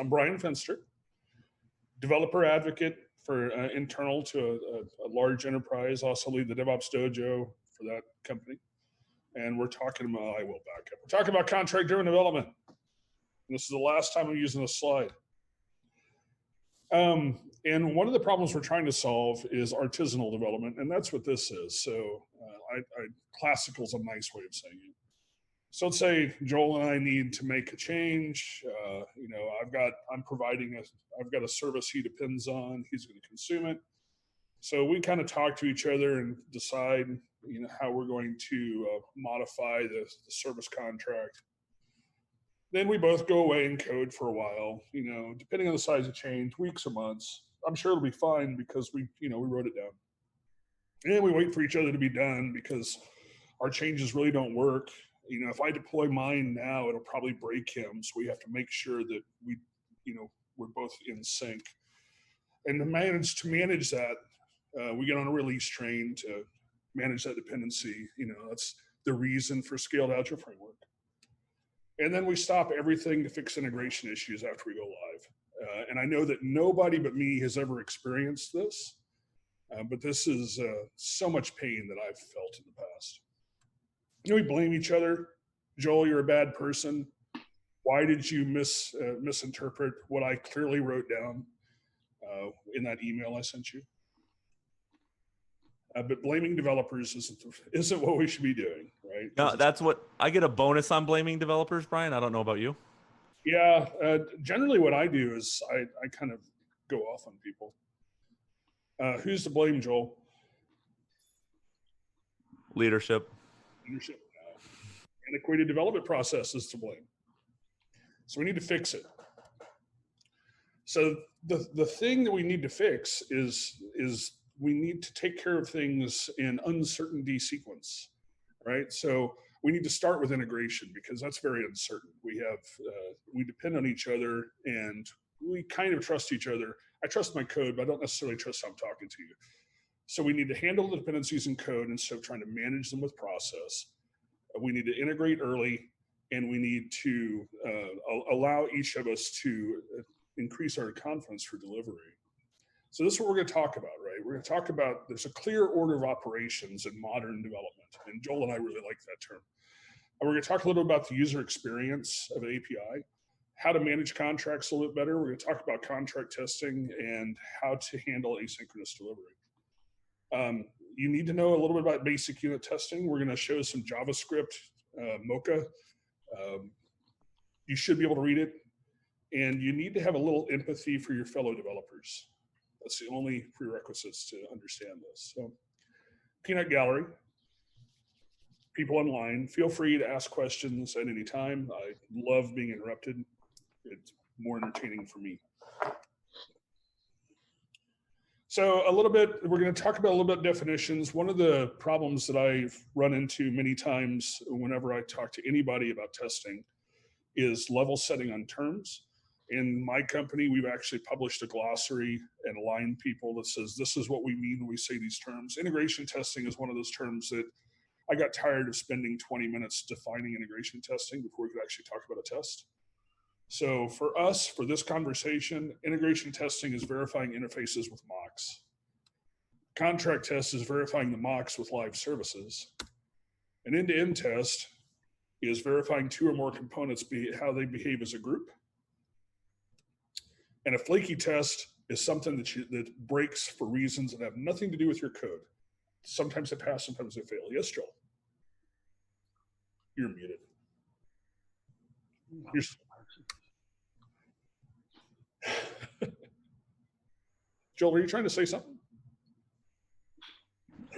So I'm Bryan Finster, developer advocate for internal to a large enterprise, also lead the DevOps Dojo for that company. And we're talking about, I will back up. We're talking about contract-driven development. And this is the last time I'm using this slide. And one of the problems we're trying to solve is artisanal development, and that's what this is. So classical is a nice way of saying it. So let's say Joel and I need to make a change. I've got a service he depends on. He's going to consume it. So we kind of talk to each other and decide, how we're going to modify the service contract. Then we both go away and code for a while. Depending on the size of change, weeks or months. I'm sure it'll be fine because we wrote it down. And we wait for each other to be done because our changes really don't work. If I deploy mine now, it'll probably break him. So we have to make sure that we're both in sync. And to manage that, we get on a release train to manage that dependency. That's the reason for scaled agile framework. And then we stop everything to fix integration issues after we go live. And I know that nobody but me has ever experienced this, but this is so much pain that I've felt in the past. We blame each other. Joel, you're a bad person. Why did you misinterpret what I clearly wrote down in that email I sent you? But blaming developers isn't what we should be doing, right? No, that's what I get a bonus on blaming developers, Bryan. I don't know about you. Yeah, generally what I do is I kind of go off on people. Who's to blame, Joel? Leadership. Antiquated development process is to blame. So we need to fix it. So the thing that we need to fix is we need to take care of things in uncertainty sequence, right? So we need to start with integration because that's very uncertain. We depend on each other and we kind of trust each other. I trust my code, but I don't necessarily trust how I'm talking to you. So we need to handle the dependencies in code instead of trying to manage them with process. We need to integrate early, and we need to allow each of us to increase our confidence for delivery. So this is what we're going to talk about, right? We're going to talk about there's a clear order of operations in modern development, and Joel and I really like that term. And we're going to talk a little bit about the user experience of an API, how to manage contracts a little bit better. We're going to talk about contract testing and how to handle asynchronous delivery. You need to know a little bit about basic unit testing. We're going to show some JavaScript, Mocha. You should be able to read it. And you need to have a little empathy for your fellow developers. That's the only prerequisites to understand this. So, Peanut Gallery, people online, feel free to ask questions at any time. I love being interrupted. It's more entertaining for me. So we're going to talk about a little bit definitions. One of the problems that I've run into many times whenever I talk to anybody about testing is level setting on terms. In my company, we've actually published a glossary and aligned people that says, this is what we mean when we say these terms. Integration testing is one of those terms that I got tired of spending 20 minutes defining integration testing before we could actually talk about a test. So for us, for this conversation, integration testing is verifying interfaces with mocks. Contract test is verifying the mocks with live services. An end-to-end test is verifying two or more components, how they behave as a group. And a flaky test is something that breaks for reasons that have nothing to do with your code. Sometimes they pass, sometimes they fail. Yes, Joel? You're muted. Joel, are you trying to say something?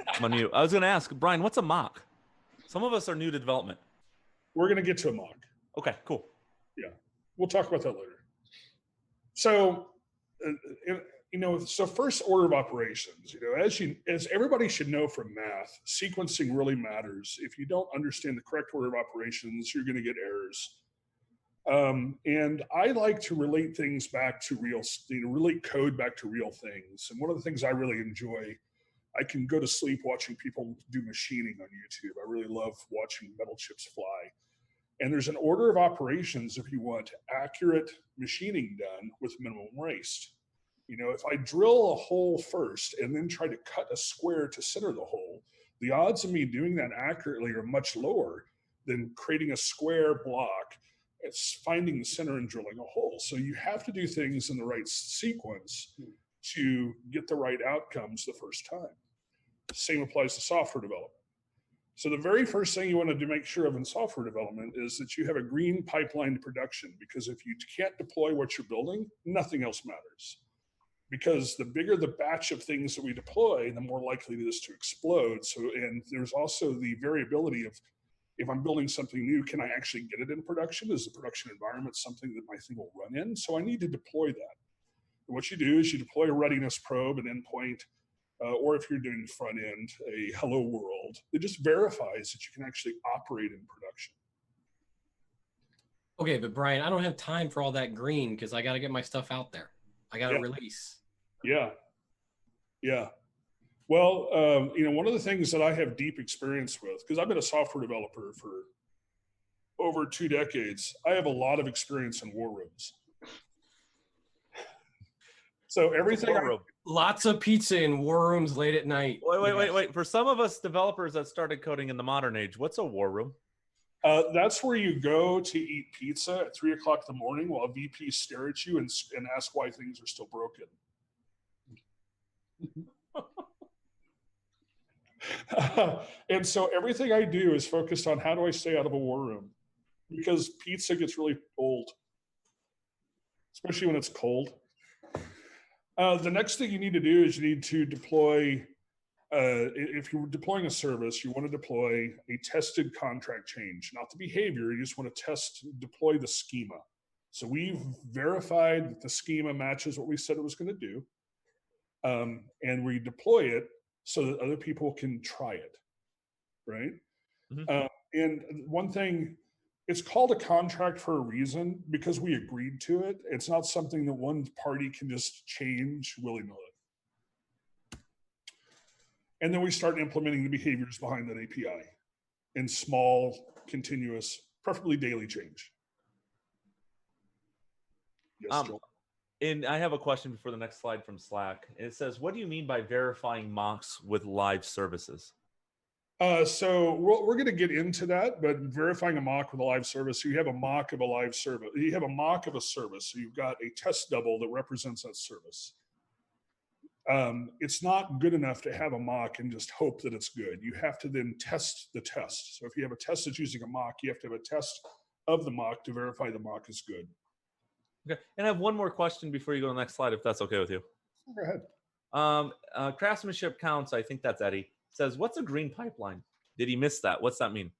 I'm on mute. I was going to ask, Bryan, what's a mock? Some of us are new to development. We're going to get to a mock. Okay, cool. Yeah, we'll talk about that later. So, so first order of operations, as everybody should know from math, sequencing really matters. If you don't understand the correct order of operations, you're going to get errors. And I like to relate things back to relate code back to real things. And one of the things I really enjoy, I can go to sleep watching people do machining on YouTube. I really love watching metal chips fly. And there's an order of operations if you want accurate machining done with minimum waste. You know, if I drill a hole first and then try to cut a square to center the hole, the odds of me doing that accurately are much lower than creating a square block. It's finding the center and drilling a hole. So you have to do things in the right sequence to get the right outcomes the first time. Same applies to software development. So the very first thing you want to make sure of in software development is that you have a green pipeline to production, because if you can't deploy what you're building, nothing else matters. Because the bigger the batch of things that we deploy, the more likely it is to explode. So, and there's also the variability of, if I'm building something new, can I actually get it in production? Is the production environment something that my thing will run in? So I need to deploy that. And what you do is you deploy a readiness probe, an endpoint, or if you're doing front end, a hello world. It just verifies that you can actually operate in production. Okay, but Brian, I don't have time for all that green because I got to get my stuff out there. I got to release. Yeah. Yeah. Well, you know, one of the things that I have deep experience with, because I've been a software developer for over 2 decades, I have a lot of experience in war rooms. So everything, lots of pizza in war rooms late at night. Wait. For some of us developers that started coding in the modern age, what's a war room? That's where you go to eat pizza at 3 o'clock in the morning while VPs stare at you and ask why things are still broken. And so everything I do is focused on how do I stay out of a war room, because pizza gets really old, especially when it's cold. The next thing you need to do is you need to deploy, if you're deploying a service, you want to deploy a tested contract change, not the behavior. You just want to deploy the schema. So we've verified that the schema matches what we said it was going to do. And we deploy it so that other people can try it, right? Mm-hmm. And one thing, it's called a contract for a reason, because we agreed to it. It's not something that one party can just change willy-nilly. And then we start implementing the behaviors behind that API in small, continuous, preferably daily change. Yes, Joel? And I have a question before the next slide from Slack. It says, what do you mean by verifying mocks with live services? So we're going to get into that, but verifying a mock with a live service, so you have a mock of a live service. You have a mock of a service. So you've got a test double that represents that service. It's not good enough to have a mock and just hope that it's good. You have to then test the test. So if you have a test that's using a mock, you have to have a test of the mock to verify the mock is good. Okay, and I have one more question before you go to the next slide, if that's okay with you. Go ahead. Craftsmanship counts, I think that's Eddie, says, what's a green pipeline? Did he miss that? What's that mean?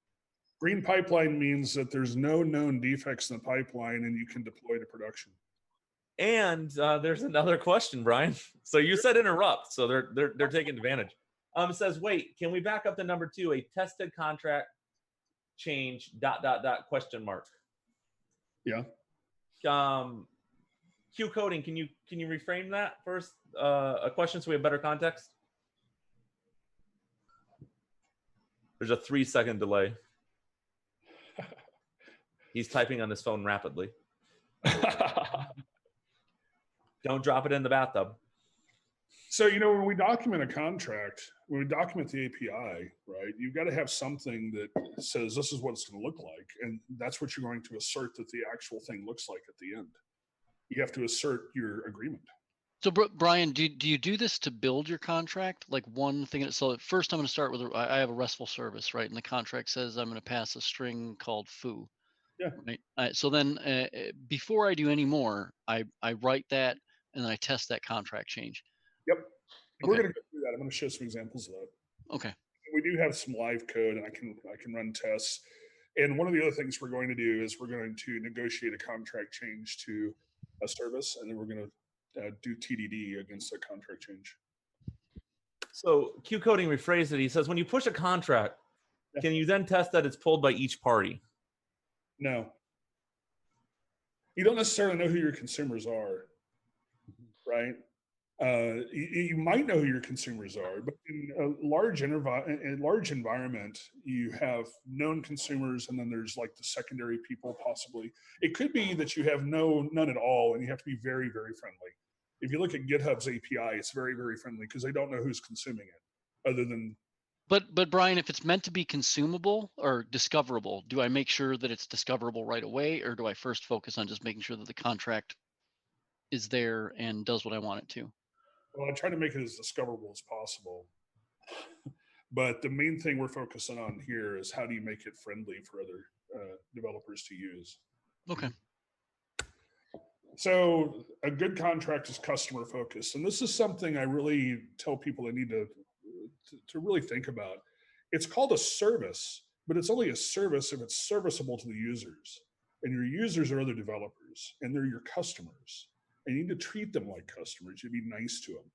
Green pipeline means that there's no known defects in the pipeline and you can deploy to production. And there's another question, Brian. So you said interrupt, so they're taking advantage. It says, wait, can we back up to number 2, a tested contract change ... question mark. Yeah. Q coding, can you reframe that first? A question so we have better context. There's a 3-second delay. He's typing on his phone rapidly. Don't drop it in the bathtub. So, you know, when we document a contract, when we document the API, right, you've got to have something that says this is what it's going to look like. And that's what you're going to assert that the actual thing looks like at the end. You have to assert your agreement. So, Brian, do you do this to build your contract? Like one thing, so first I'm going to start with, I have a RESTful service, right? And the contract says I'm going to pass a string called foo. Yeah. Right. So then before I do any more, I write that and then I test that contract change. Yep. Okay. We're going to go through that. I'm going to show some examples of that. Okay. We do have some live code and I can run tests. And one of the other things we're going to do is we're going to negotiate a contract change to a service, and then we're going to do TDD against that contract change. So Q coding rephrased it. He says, when you push a contract, can you then test that it's pulled by each party? No. You don't necessarily know who your consumers are, right? You might know who your consumers are, but in a large environment, you have known consumers, and then there's like the secondary people possibly. It could be that you have none at all, and you have to be very, very friendly. If you look at GitHub's API, it's very, very friendly because they don't know who's consuming it, other than. But Bryan, if it's meant to be consumable or discoverable, do I make sure that it's discoverable right away, or do I first focus on just making sure that the contract is there and does what I want it to? Well, I try to make it as discoverable as possible. But the main thing we're focusing on here is how do you make it friendly for other developers to use? Okay. So a good contract is customer focused. And this is something I really tell people they need to really think about. It's called a service, but it's only a service if it's serviceable to the users. And your users are other developers, and they're your customers. And you need to treat them like customers. You be nice to them,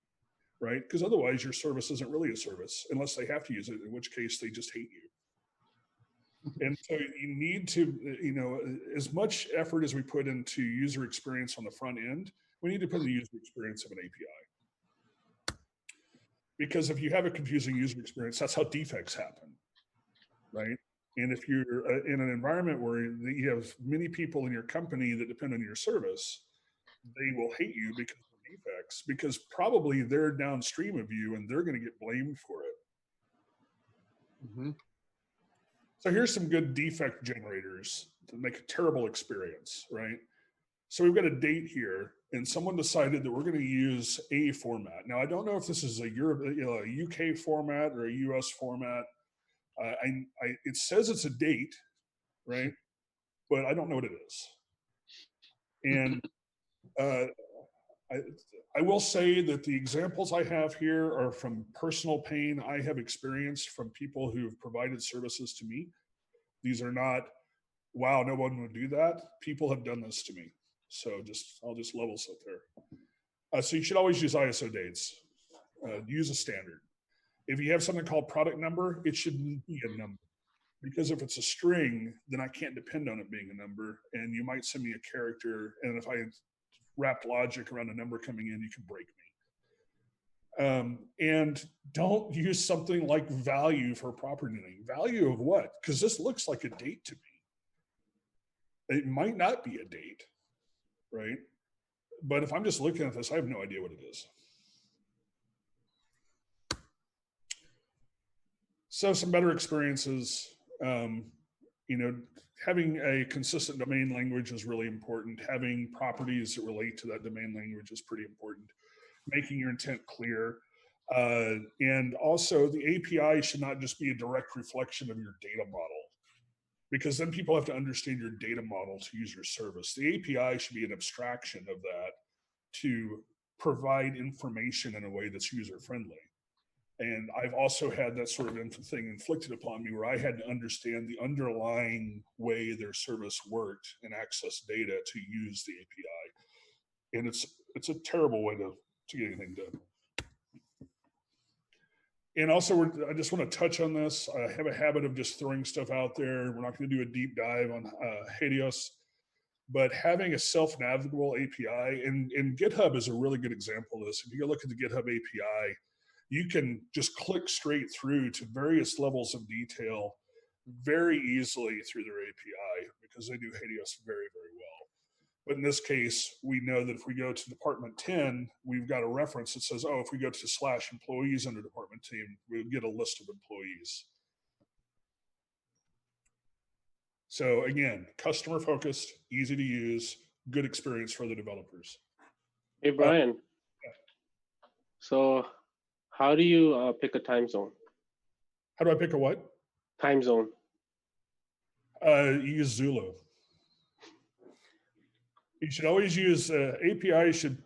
right? Because otherwise your service isn't really a service unless they have to use it, in which case they just hate you. And so you need to, as much effort as we put into user experience on the front end, we need to put in the user experience of an API. Because if you have a confusing user experience, that's how defects happen, right? And if you're in an environment where you have many people in your company that depend on your service, they will hate you because of defects, because probably they're downstream of you and they're going to get blamed for it. Mm-hmm. So here's some good defect generators to make a terrible experience, right? So we've got a date here, and someone decided that we're going to use a format. Now, I don't know if this is a UK format or a US format. It says it's a date, right? But I don't know what it is. And I will say that the examples I have here are from personal pain I have experienced from people who have provided services to me. These are not, wow, no one would do that. People have done this to me. So I'll just level set there. So you should always use ISO dates. Use a standard. If you have something called product number, it shouldn't be a number. Because if it's a string, then I can't depend on it being a number. And you might send me a character, and if I wrapped logic around a number coming in, you can break me. And don't use something like value for property name. Value of what? Because this looks like a date to me. It might not be a date, right? But if I'm just looking at this, I have no idea what it is. So some better experiences, having a consistent domain language is really important. Having properties that relate to that domain language is pretty important. Making your intent clear. And also the API should not just be a direct reflection of your data model, because then people have to understand your data model to use your service. The API should be an abstraction of that to provide information in a way that's user-friendly. And I've also had that sort of thing inflicted upon me where I had to understand the underlying way their service worked and access data to use the API. And it's a terrible way to get anything done. And also, I just want to touch on this. I have a habit of just throwing stuff out there. We're not going to do a deep dive on Helios, but having a self-navigable API, and GitHub is a really good example of this. If you go look at the GitHub API, you can just click straight through to various levels of detail very easily through their API, because they do Helios very, very well. But in this case, we know that if we go to Department 10, we've got a reference that says, oh, if we go to /employees under Department 10, we'll get a list of employees. So again, customer focused, easy to use, good experience for the developers. Hey, Bryan. So how do you pick a time zone? How do I pick a what? Time zone. You use Zulu. You should always use API should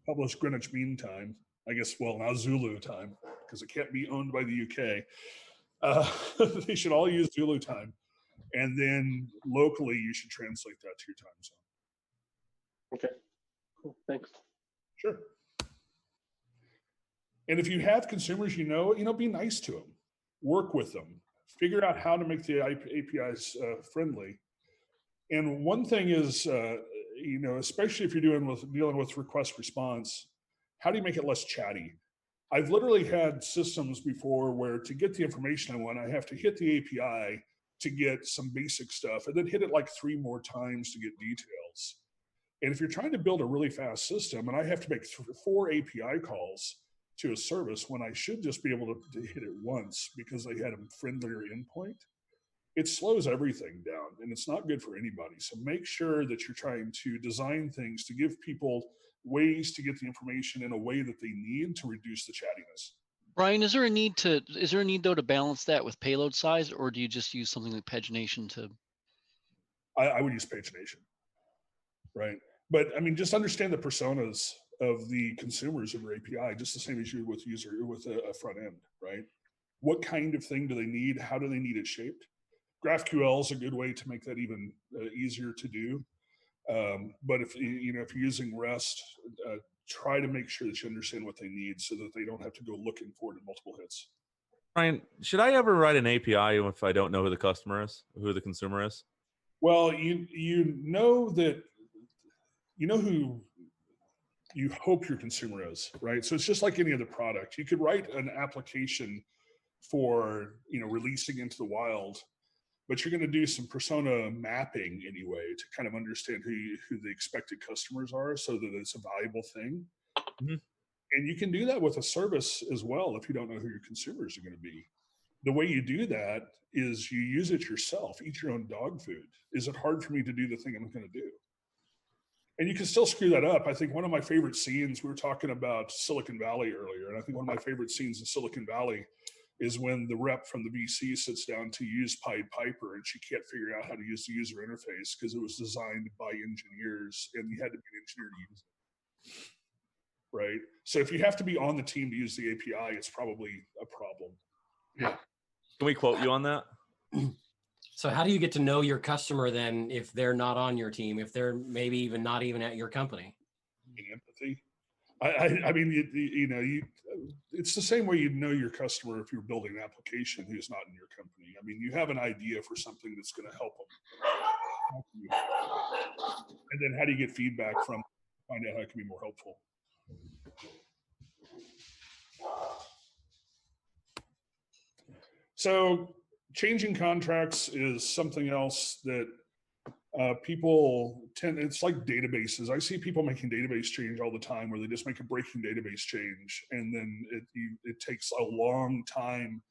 publish Greenwich Mean Time. I guess, well, now Zulu time, because it can't be owned by the UK. They should all use Zulu time. And then locally, you should translate that to your time zone. Okay, cool, thanks. Sure. And if you have consumers, be nice to them, work with them, figure out how to make the APIs friendly. And one thing is, especially if you're dealing with request response, How do you make it less chatty? I've literally had systems before where to get the information I want, I have to hit the API to get some basic stuff and then hit it like 3 more times to get details. And if you're trying to build a really fast system and I have to make 4 API calls to a service when I should just be able to hit it once because they had a friendlier endpoint, it slows everything down and it's not good for anybody. So make sure that you're trying to design things to give people ways to get the information in a way that they need to reduce the chattiness. Bryan, is there a need though to balance that with payload size, or do you just use something like pagination to? I would use pagination, right? But I mean, just understand the personas of the consumers of your API, just the same as you would with a front end, right? What kind of thing do they need? How do they need it shaped? GraphQL is a good way to make that even easier to do. But if you're using REST, try to make sure that you understand what they need so that they don't have to go looking for it in multiple hits. Bryan, should I ever write an API if I don't know who the customer is, who the consumer is? Well, you know who you hope your consumer is, right? So it's just like any other product. You could write an application for releasing into the wild, but you're going to do some persona mapping anyway to kind of understand who the expected customers are so that it's a valuable thing. Mm-hmm. And you can do that with a service as well if you don't know who your consumers are going to be. The way you do that is you use it yourself, eat your own dog food. Is it hard for me to do the thing I'm going to do? And you can still screw that up. I think one of my favorite scenes, we were talking about Silicon Valley earlier, and I think one of my favorite scenes in Silicon Valley is when the rep from the VC sits down to use Pied Piper and she can't figure out how to use the user interface because it was designed by engineers and you had to be an engineer to use it. Right? So if you have to be on the team to use the API, it's probably a problem. Yeah. Can we quote you on that? So how do you get to know your customer then if they're not on your team, if they're maybe even not even at your company? Empathy. I mean, it's the same way you'd know your customer if you're building an application who's not in your company. I mean, you have an idea for something that's going to help them. And then how do you get feedback from, find out how it can be more helpful? So changing contracts is something else that people tend, it's like databases. I see people making database change all the time where they just make a breaking database change and then it takes a long time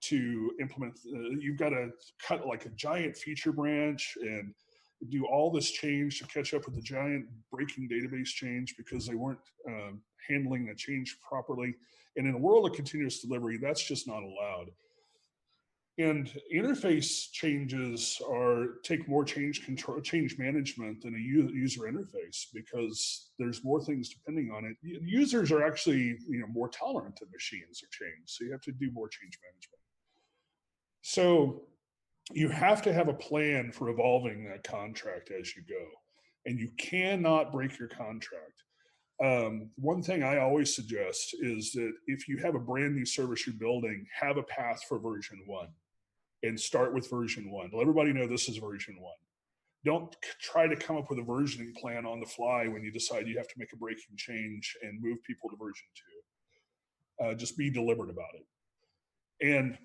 to implement. You've got to cut like a giant feature branch and do all this change to catch up with the giant breaking database change because they weren't handling the change properly. And in a world of continuous delivery, that's just not allowed. And interface changes take more change management than a user interface because there's more things depending on it. Users are actually more tolerant of machines or change, so you have to do more change management. So you have to have a plan for evolving that contract as you go, and you cannot break your contract. One thing I always suggest is that if you have a brand new service you're building, have a path for version 1 and start with version 1. Let everybody know this is version 1. Don't try to come up with a versioning plan on the fly when you decide you have to make a breaking change and move people to version 2. Just be deliberate about it. And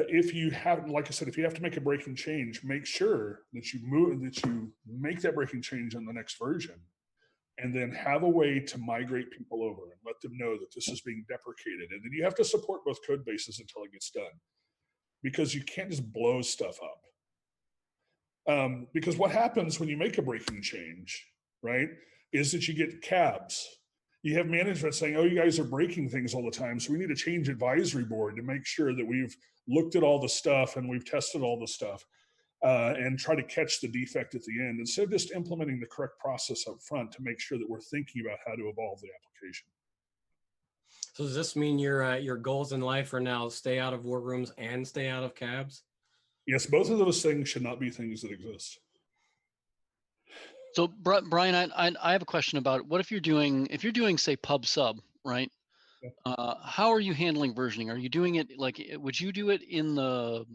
if you have, like I said, if you have to make a breaking change, make sure that you make that breaking change on the next version, and then have a way to migrate people over and let them know that this is being deprecated. And then you have to support both code bases until it gets done, because you can't just blow stuff up. Because what happens when you make a breaking change, right, is that you get cabs. You have management saying, oh, you guys are breaking things all the time, so we need a change advisory board to make sure that we've looked at all the stuff and we've tested all the stuff and try to catch the defect at the end, instead of just implementing the correct process up front to make sure that we're thinking about how to evolve the application. So does this mean your goals in life are now stay out of war rooms and stay out of cabs? Yes, both of those things should not be things that exist. So Bryan, I have a question about what if you're doing say pub sub, right? Yeah. How are you handling versioning? Are you doing it like, would you do it in the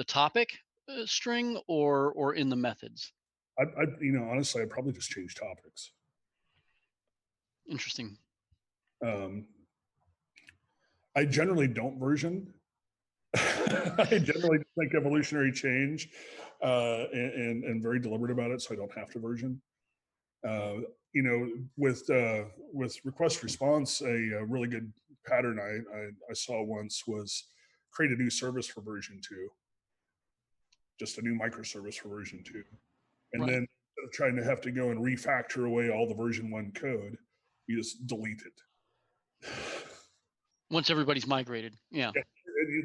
topic string or in the methods? Honestly, I'd probably just change topics. Interesting. I generally don't version. I generally think evolutionary change and very deliberate about it, so I don't have to version. With request response, a really good pattern I saw once was create a new service for version 2, just a new microservice for version 2, and then instead of trying to have to go and refactor away all the version 1 code, you just delete it. Once everybody's migrated, yeah.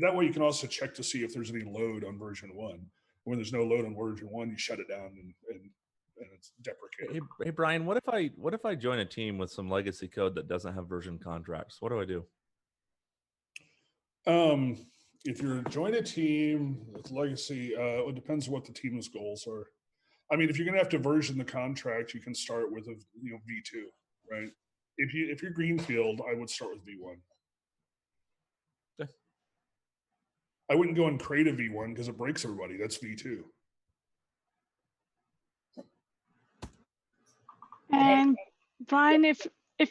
That way you can also check to see if there's any load on version 1. When there's no load on version 1, you shut it down and it's deprecated. Hey Brian, what if I join a team with some legacy code that doesn't have version contracts? What do I do? If you're join a team with legacy, it depends what the team's goals are. I mean, if you're gonna have to version the contract, you can start with a V2, right? If you're greenfield, I would start with V1. Okay. I wouldn't go and create a V1 because it breaks everybody. That's V2. And Brian, if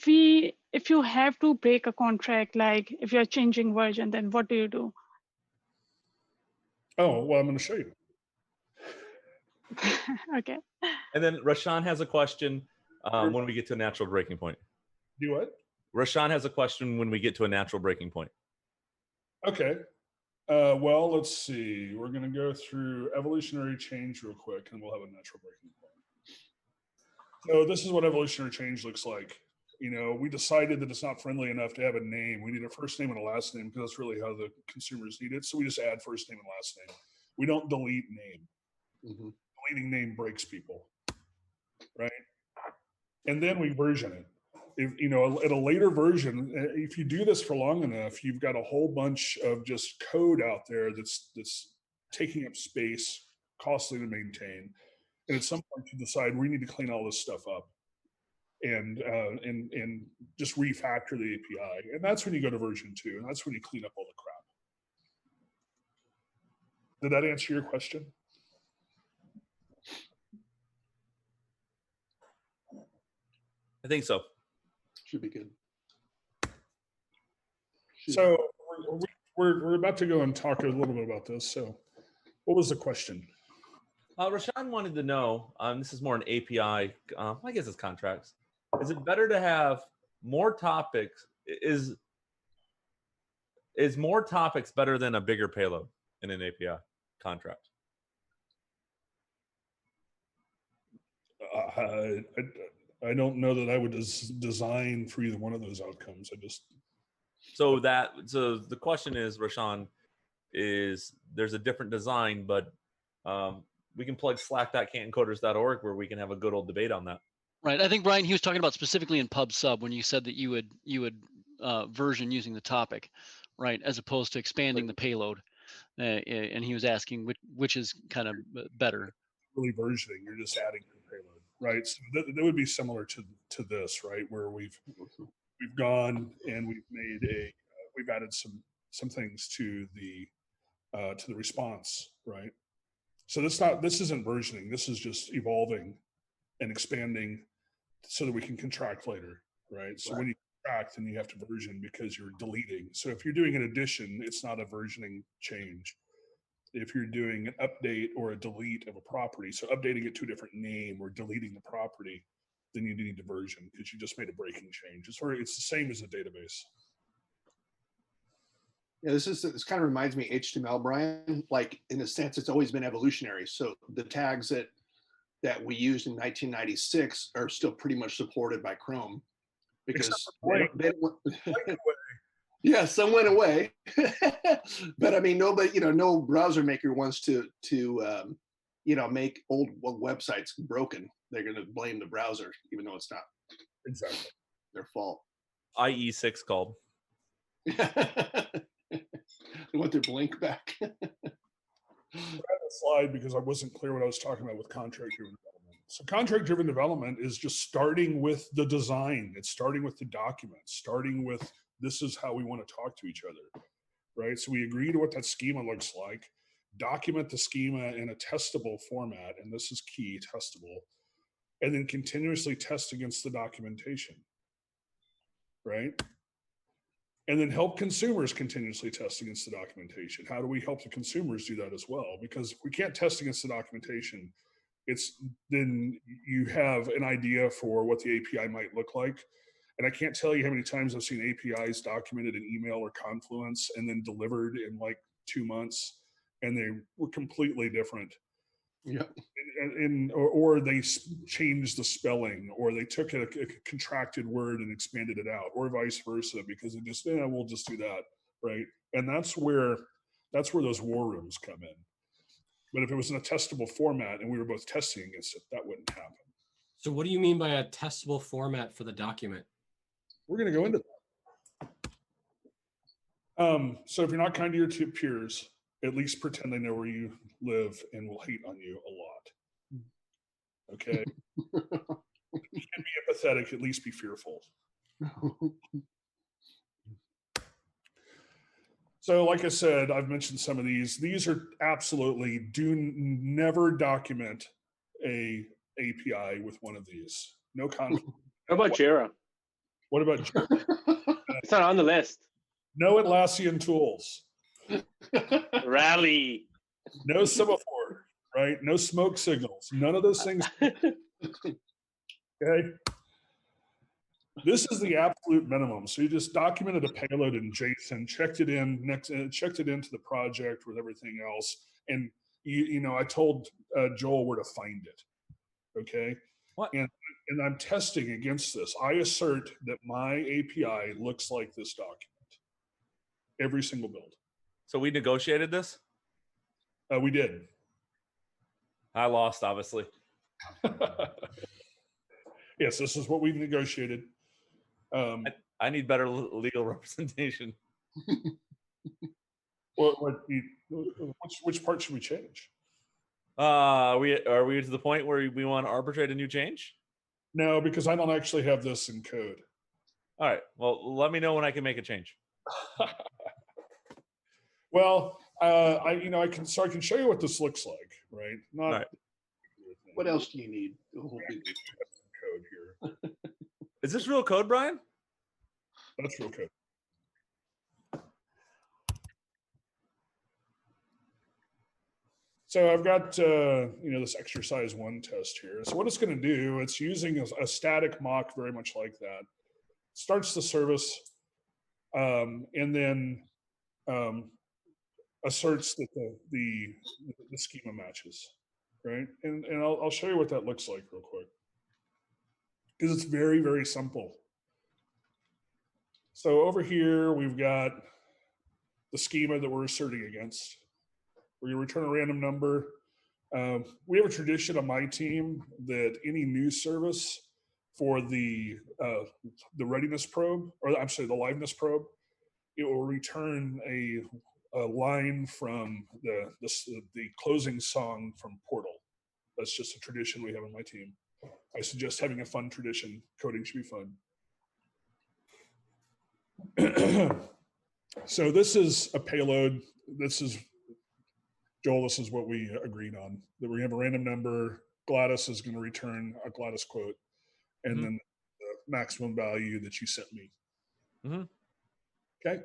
you have to break a contract, like if you're changing version, then what do you do? Oh, well, I'm going to show you. Okay. And then Rashawn has a question when we get to a natural breaking point. Do what? Rashawn has a question when we get to a natural breaking point. Okay. Well, let's see. We're going to go through evolutionary change real quick, and we'll have a natural breaking point. So this is what evolutionary change looks like. We decided that it's not friendly enough to have a name. We need a first name and a last name because that's really how the consumers need it. So we just add first name and last name. We don't delete name. Mm-hmm. Deleting name breaks people, right? And then we version it. If at a later version, if you do this for long enough, you've got a whole bunch of just code out there that's taking up space, costly to maintain. And at some point you decide we need to clean all this stuff up and just refactor the API. And that's when you go to version 2, and that's when you clean up all the crap. Did that answer your question? I think so. Should be good. So we're about to go and talk a little bit about this. So what was the question? Rashawn wanted to know, this is more an API, I guess it's contracts. Is it better to have more topics? Is more topics better than a bigger payload in an API contract? I don't know that I would design for either one of those outcomes. So the question is, Rashawn, is there's a different design, but we can plug slack.cantoncoders.org where we can have a good old debate on that. Right. I think Brian, he was talking about specifically in pub sub when you said that you would version using the topic, right, as opposed to expanding the payload. And he was asking which is kind of better. Really versioning, you're just adding to the payload, right? So that would be similar to this, right, where we've gone and we've added some things to the response, right? So this isn't versioning. This is just evolving and expanding so that we can contract later, right? So when you contract, then you have to version because you're deleting. So if you're doing an addition, it's not a versioning change. If you're doing an update or a delete of a property, so updating it to a different name or deleting the property, then you need to version because you just made a breaking change. It's the same as a database. Yeah, this kind of reminds me of HTML, Brian. Like in a sense, it's always been evolutionary. So the tags that we used in 1996 are still pretty much supported by Chrome because yeah, some went away. But I mean, nobody, no browser maker wants to make old websites broken. They're going to blame the browser, even though it's not exactly their fault. IE6 called. They want their blink back. I had a slide because I wasn't clear what I was talking about with contract-driven development. So contract-driven development is just starting with the design. It's starting with the document, starting with this is how we want to talk to each other, right? So we agree to what that schema looks like, document the schema in a testable format, and this is key, testable, and then continuously test against the documentation. right? And then help consumers continuously test against the documentation. How do we help the consumers do that as well? Because if we can't test against the documentation, then you have an idea for what the API might look like. And I can't tell you how many times I've seen APIs documented in email or Confluence and then delivered in like 2 months, and they were completely different. Yep. Or they changed the spelling, or they took a contracted word and expanded it out, or vice versa, because it just, we'll just do that, right? And that's where those war rooms come in. But if it was in a testable format and we were both testing against it, that wouldn't happen. So what do you mean by a testable format for the document? We're going to go into that. So if you're not kind to your peers, at least pretend they know where you live and will hate on you a lot. Okay? You can be empathetic, at least be fearful. So like I said, I've mentioned some of these. These are absolutely, never document a API with one of these. No conflict. How about Jira? What about Jira? It's not on the list. No Atlassian tools. Rally. No semaphore, right? No smoke signals. None of those things. Okay. This is the absolute minimum. So you just documented a payload in JSON, checked it into the project with everything else, and I told Joel where to find it. Okay. What? And I'm testing against this. I assert that my API looks like this document. Every single build. So we negotiated this? We did. I lost, obviously. Yes, this is what we negotiated. I need better legal representation. Which part should we change? Are we to the point where we want to arbitrate a new change? No, because I don't actually have this in code. All right. Well, let me know when I can make a change. Well, I can show you what this looks like, right? Not. Right. What else do you need? Code here. Is this real code, Brian? That's real code. So I've got this exercise 1 test here. So what it's going to do, it's using a static mock very much like that. Starts the service, and then asserts that the schema matches, right? And I'll show you what that looks like real quick, because it's very, very simple. So over here, we've got the schema that we're asserting against. We're going to return a random number. We have a tradition on my team that any new service for the readiness probe, or I'm sorry, the liveness probe, it will return a line from the closing song from Portal. That's just a tradition we have on my team. I suggest having a fun tradition. Coding should be fun. So this is a payload. Joel, this is what we agreed on, that we have a random number. Gladys is going to return a Gladys quote, and then the maximum value that you sent me. Okay.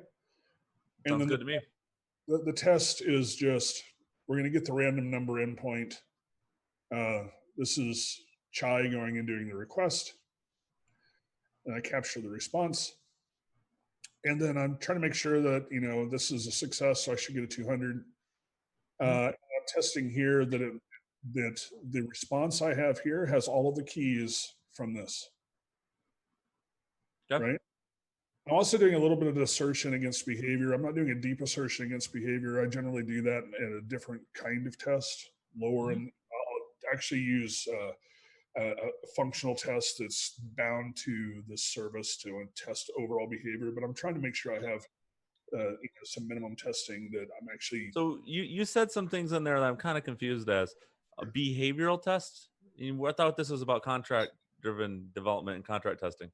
And Sounds good to me. The test is just, we're going to get the random number endpoint. This is Chai going and doing the request. And I capture the response. And then I'm trying to make sure that, this is a success, so I should get a 200. I'm testing here that the response I have here has all of the keys from this. Yep. Right? I'm also doing a little bit of assertion against behavior. I'm not doing a deep assertion against behavior. I generally do that in a different kind of test, lower, and I'll actually use a functional test that's bound to the service to test overall behavior. But I'm trying to make sure I have some minimum testing that I'm actually. So you said some things in there that I'm kind of confused as a behavioral test. I thought this was about contract-driven development and contract testing.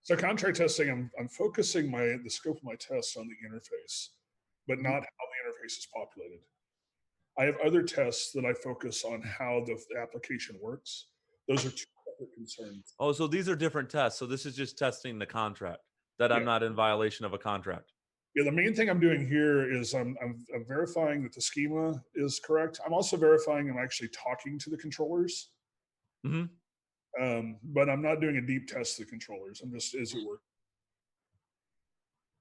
So contract testing, I'm focusing the scope of my tests on the interface, but not how the interface is populated. I have other tests that I focus on how the application works. Those are two separate concerns. Oh, so these are different tests. So this is just testing the contract. that I'm Yeah. not in violation of a contract? Yeah, the main thing I'm doing here is I'm verifying that the schema is correct. I'm also verifying I'm actually talking to the controllers. Mhm. But I'm not doing a deep test of the controllers. I'm just, is it working?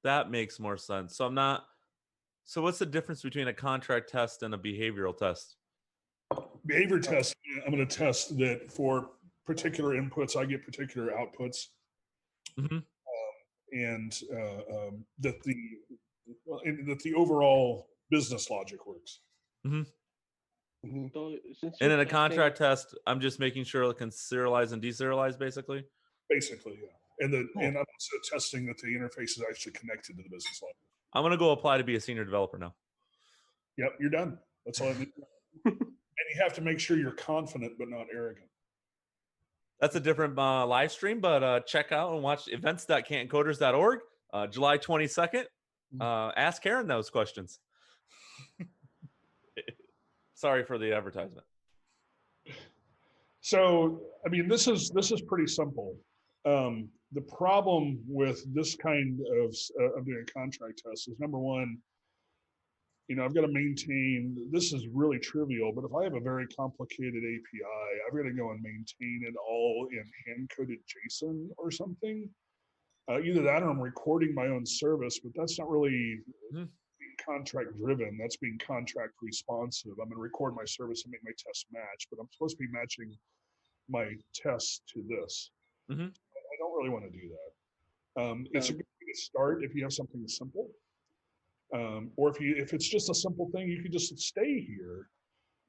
That makes more sense. So I'm not. So what's the difference between a contract test and a behavioral test? Behavior test, I'm going to test that for particular inputs, I get particular outputs. Mhm. And that the overall business logic works. Mhm. So since And you're in a testing- contract test, I'm just making sure it can serialize and deserialize, basically. Basically, yeah. And Cool. and I'm also testing that the interface is actually connected to the business logic. I'm gonna go apply to be a senior developer now. Yep, you're done. That's all I need. And you have to make sure you're confident but not arrogant. That's a different live stream, but check out and watch events.cantoncoders.org, July 22nd. Ask Karen those questions. Sorry for the advertisement. So, I mean, this is pretty simple. The problem with this kind of doing a contract test is, number one, I've got to maintain, this is really trivial, but if I have a very complicated API, I've got to go and maintain it all in hand-coded JSON or something. Either that or I'm recording my own service, but that's not really being contract driven. That's being contract responsive. I'm going to record my service and make my tests match, but I'm supposed to be matching my tests to this. I don't really want to do that. It's a good way to start if you have something simple. Or if it's just a simple thing, you can just stay here,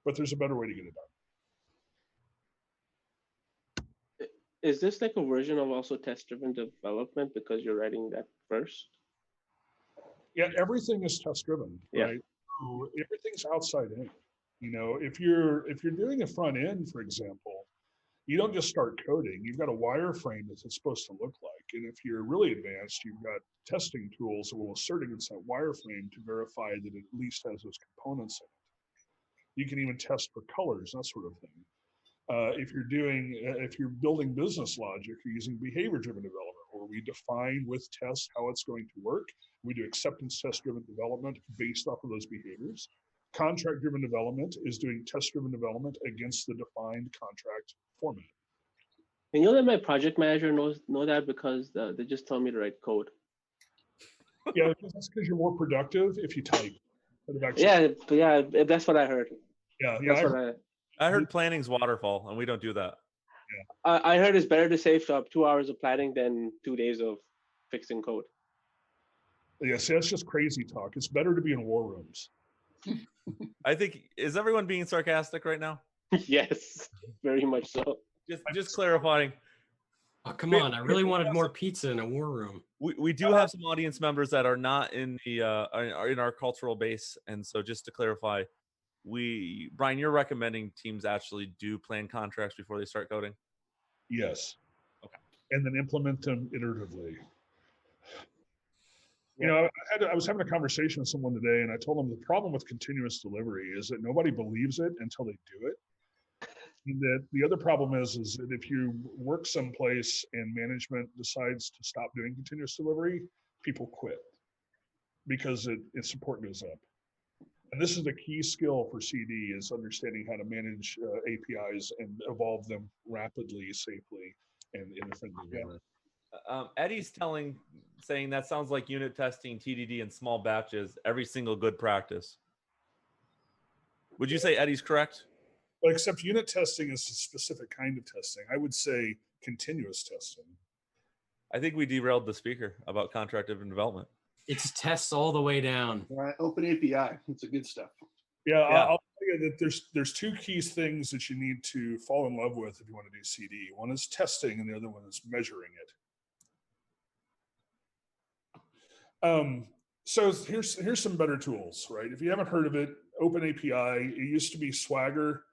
but there's a better way to get it done. Is this like a version of also test-driven development because you're writing that first? Yeah, everything is test driven, Yeah. right? So everything's outside in. If you're doing a front end, for example, you don't just start coding. You've got a wireframe that it's supposed to look like. And if you're really advanced, you've got testing tools that will assert against that wireframe to verify that it at least has those components in it. You can even test for colors, that sort of thing. If you're building business logic, you're using behavior-driven development, where we define with tests how it's going to work. We do acceptance test-driven development based off of those behaviors. Contract-driven development is doing test-driven development against the defined contract format. And that my project manager know that because they just tell me to write code. Yeah, that's because you're more productive if you type. Yeah, that's what I heard. Yeah, That's what I heard planning's waterfall, and we don't do that. I heard it's better to save up 2 hours of planning than 2 days of fixing code. Yeah, see, that's just crazy talk. It's better to be in war rooms. I think, is everyone being sarcastic right now? Yes, very much so. Just clarifying. Oh, come on. I really wanted more pizza in a war room. We do have some audience members that are not in the are in our cultural base, and so just to clarify, Bryan, you're recommending teams actually do plan contracts before they start coding? Yes. Okay. And then implement them iteratively. I was having a conversation with someone today, and I told them the problem with continuous delivery is that nobody believes it until they do it. And that the other problem is that if you work someplace and management decides to stop doing continuous delivery, people quit because its support goes up. And this is the key skill for CD, is understanding how to manage APIs and evolve them rapidly, safely, and in a friendly manner. Eddie's saying that sounds like unit testing, TDD, in small batches, every single good practice. Would you say Eddie's correct? Well, except unit testing is a specific kind of testing. I would say continuous testing. I think we derailed the speaker about contract-driven development. It's tests all the way down. Right, open API. It's a good stuff. Yeah, I'll tell you that there's two key things that you need to fall in love with if you want to do CD. One is testing, and the other one is measuring it. So here's some better tools, right? If you haven't heard of it, Open API. It used to be Swagger,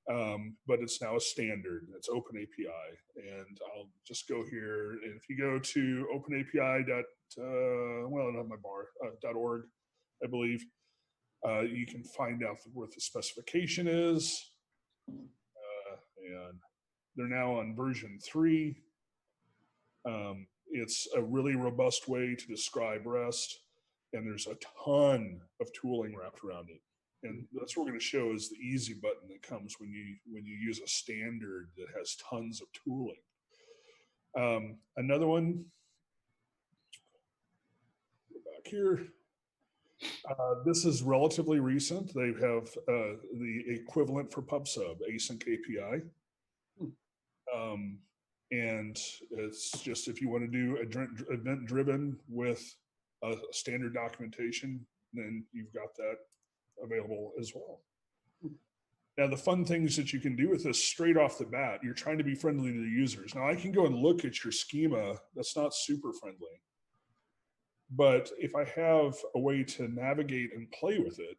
but it's now a standard. It's Open API, and I'll just go here. And if you go to openapi.org, I believe, you can find out what the specification is, and they're now on version 3. It's a really robust way to describe REST, and there's a ton of tooling wrapped around it. And that's what we're going to show is the easy button that comes when you use a standard that has tons of tooling. Another one, go back here. This is relatively recent. They have the equivalent for PubSub, async API. And it's just if you want to do event driven with a standard documentation, then you've got that available as well. Now, the fun things that you can do with this straight off the bat, you're trying to be friendly to the users. Now, I can go and look at your schema. That's not super friendly. But if I have a way to navigate and play with it,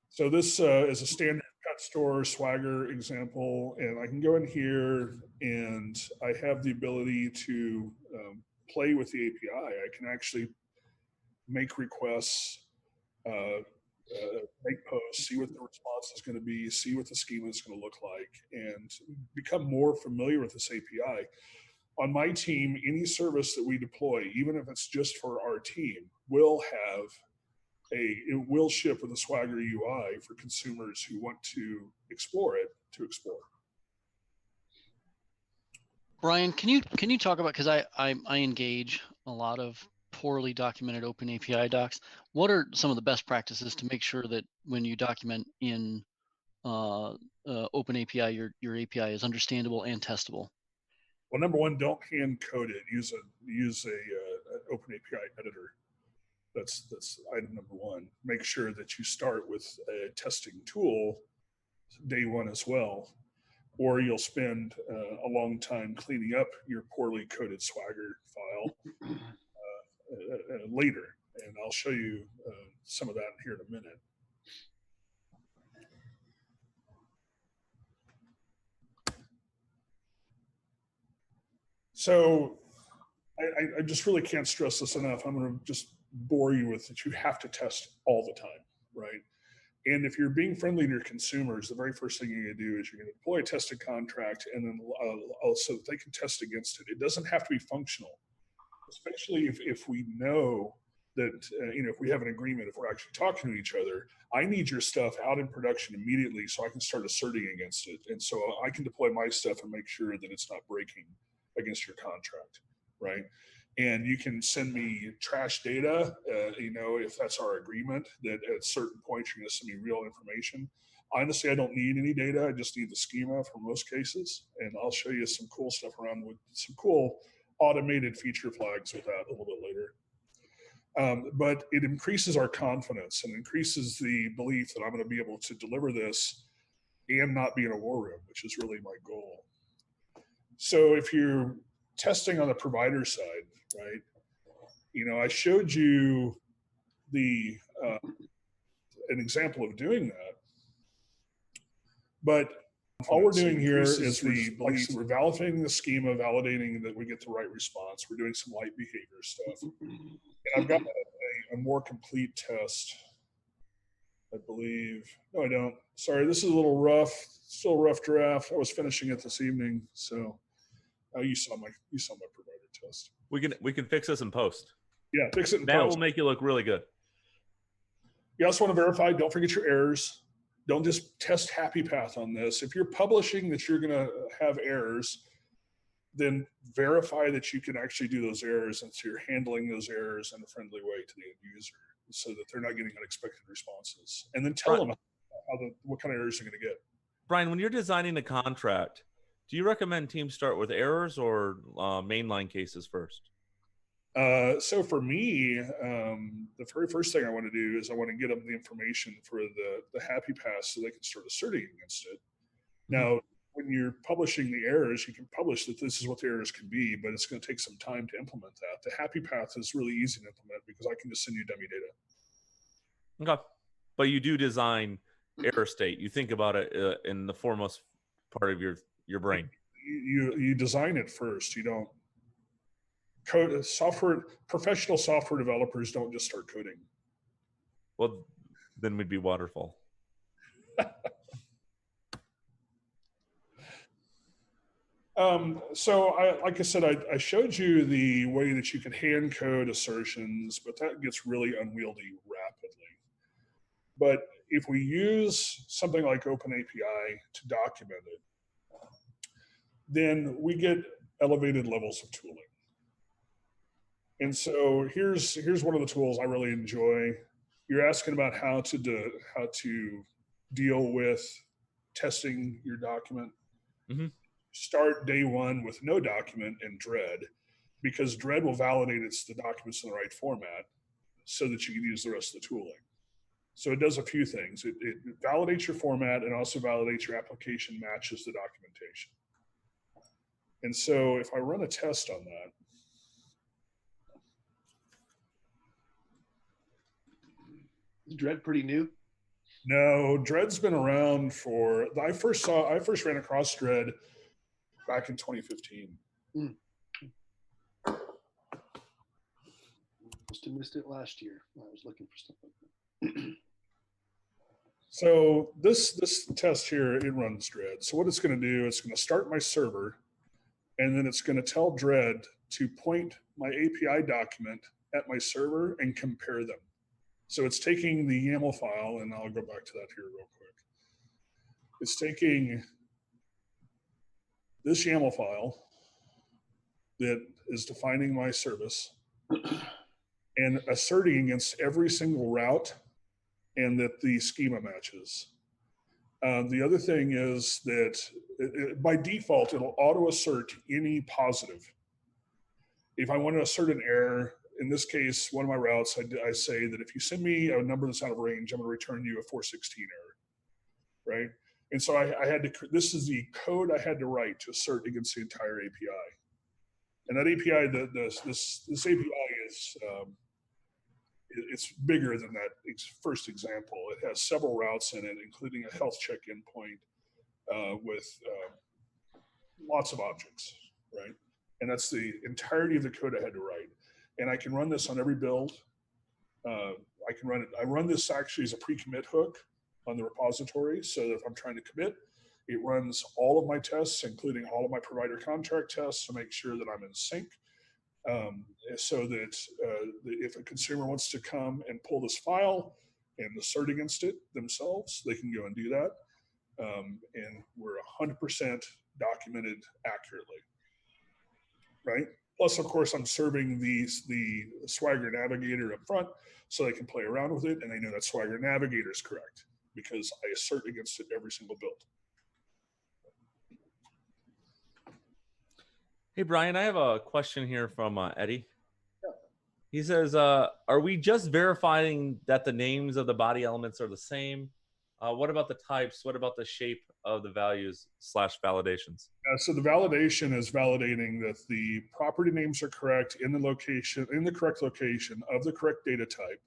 so this is a standard cut store Swagger example, and I can go in here and I have the ability to play with the API. I can actually make requests, make posts, see what the response is going to be, see what the schema is going to look like, and become more familiar with this API. On my team, any service that we deploy, even if it's just for our team, will have it will ship with a Swagger UI for consumers who want to explore it to explore. Bryan, can you talk about, because I engage a lot of poorly documented open API docs. What are some of the best practices to make sure that when you document in open API, your API is understandable and testable? Well, number one, don't hand code it. Use an open API editor. That's item number one. Make sure that you start with a testing tool day one as well, or you'll spend a long time cleaning up your poorly coded Swagger file later. And I'll show you some of that here in a minute. So I just really can't stress this enough. I'm going to just bore you with that. You have to test all the time, right? And if you're being friendly to your consumers, the very first thing you're going to do is you're going to deploy a tested contract, and then so that they can test against it. It doesn't have to be functional, especially if we know that, if we have an agreement, if we're actually talking to each other. I need your stuff out in production immediately so I can start asserting against it. And so I can deploy my stuff and make sure that it's not breaking against your contract, right? And you can send me trash data, if that's our agreement, that at certain points you're going to send me real information. Honestly, I don't need any data. I just need the schema for most cases. And I'll show you some cool stuff around with some cool automated feature flags with that a little bit later. But it increases our confidence and increases the belief that I'm going to be able to deliver this and not be in a war room, which is really my goal. So if you're testing on the provider side, right? I showed you an example of doing that, but all we're doing here is we're validating the schema, validating that we get the right response. We're doing some light behavior stuff. And I've got a more complete test, I believe. No, I don't. Sorry, this is a little rough. Still a rough draft. I was finishing it this evening, so you saw my provider test. We can fix this in post. Yeah, fix it in That post. will make you look really good. You also want to verify, don't forget your errors. Don't just test happy path on this. If you're publishing that you're going to have errors, then verify that you can actually do those errors, and so you're handling those errors in a friendly way to the end user so that they're not getting unexpected responses. And then tell them what kind of errors you're going to get. Bryan, when you're designing a contract, do you recommend teams start with errors or mainline cases first? So for me, the very first thing I want to do is I want to get them the information for the happy path so they can start asserting against it. Now, when you're publishing the errors, you can publish that this is what the errors can be, but it's going to take some time to implement that. The happy path is really easy to implement because I can just send you dummy data. Okay. But you do design error state. You think about it in the foremost part of your brain. You design it first. You don't code software. Professional software developers don't just start coding. Well, then we'd be waterfall. . So like I said, I showed you the way that you can hand code assertions, but that gets really unwieldy rapidly. But if we use something like OpenAPI to document it, then we get elevated levels of tooling. And so here's one of the tools I really enjoy. You're asking about how to deal with testing your document. Mm-hmm. Start day one with no document and Dread, because Dread will validate the documents in the right format so that you can use the rest of the tooling. So it does a few things. It validates your format and also validates your application matches the documentation. And so if I run a test on that, Is Dread pretty new? no, Dread's been around for, I first ran across Dread back in 2015. Must have missed it last year. I was looking for stuff like that. So this test here, it runs Dread. So what it's going to do, it's going to start my server, and then it's going to tell Dread to point my API document at my server and compare them. So it's taking the YAML file, and I'll go back to that here real quick. It's taking this YAML file that is defining my service and asserting against every single route and that the schema matches. The other thing is that by default, it'll auto assert any positive. If I want to assert an error, in this case, one of my routes, I say that if you send me a number that's out of range, I'm going to return you a 416 error, right? And so I had to, this is the code I had to write to assert against the entire API. And that API, this API is, it's bigger than that first example. It has several routes in it, including a health check endpoint with lots of objects, right? And that's the entirety of the code I had to write. And I can run this on every build. I can run it. I run this actually as a pre-commit hook on the repository. So that if I'm trying to commit, it runs all of my tests, including all of my provider contract tests, to make sure that I'm in sync. So that if a consumer wants to come and pull this file and assert against it themselves, they can go and do that. And we're 100% documented accurately, right? Plus, of course, I'm serving the Swagger Navigator up front so they can play around with it, and they know that Swagger Navigator is correct because I assert against it every single build. Hey, Brian, I have a question here from Eddie. Yeah. He says, are we just verifying that the names of the body elements are the same? What about the types? What about the shape of the values / validations? So the validation is validating that the property names are correct in the location, in the correct location of the correct data type,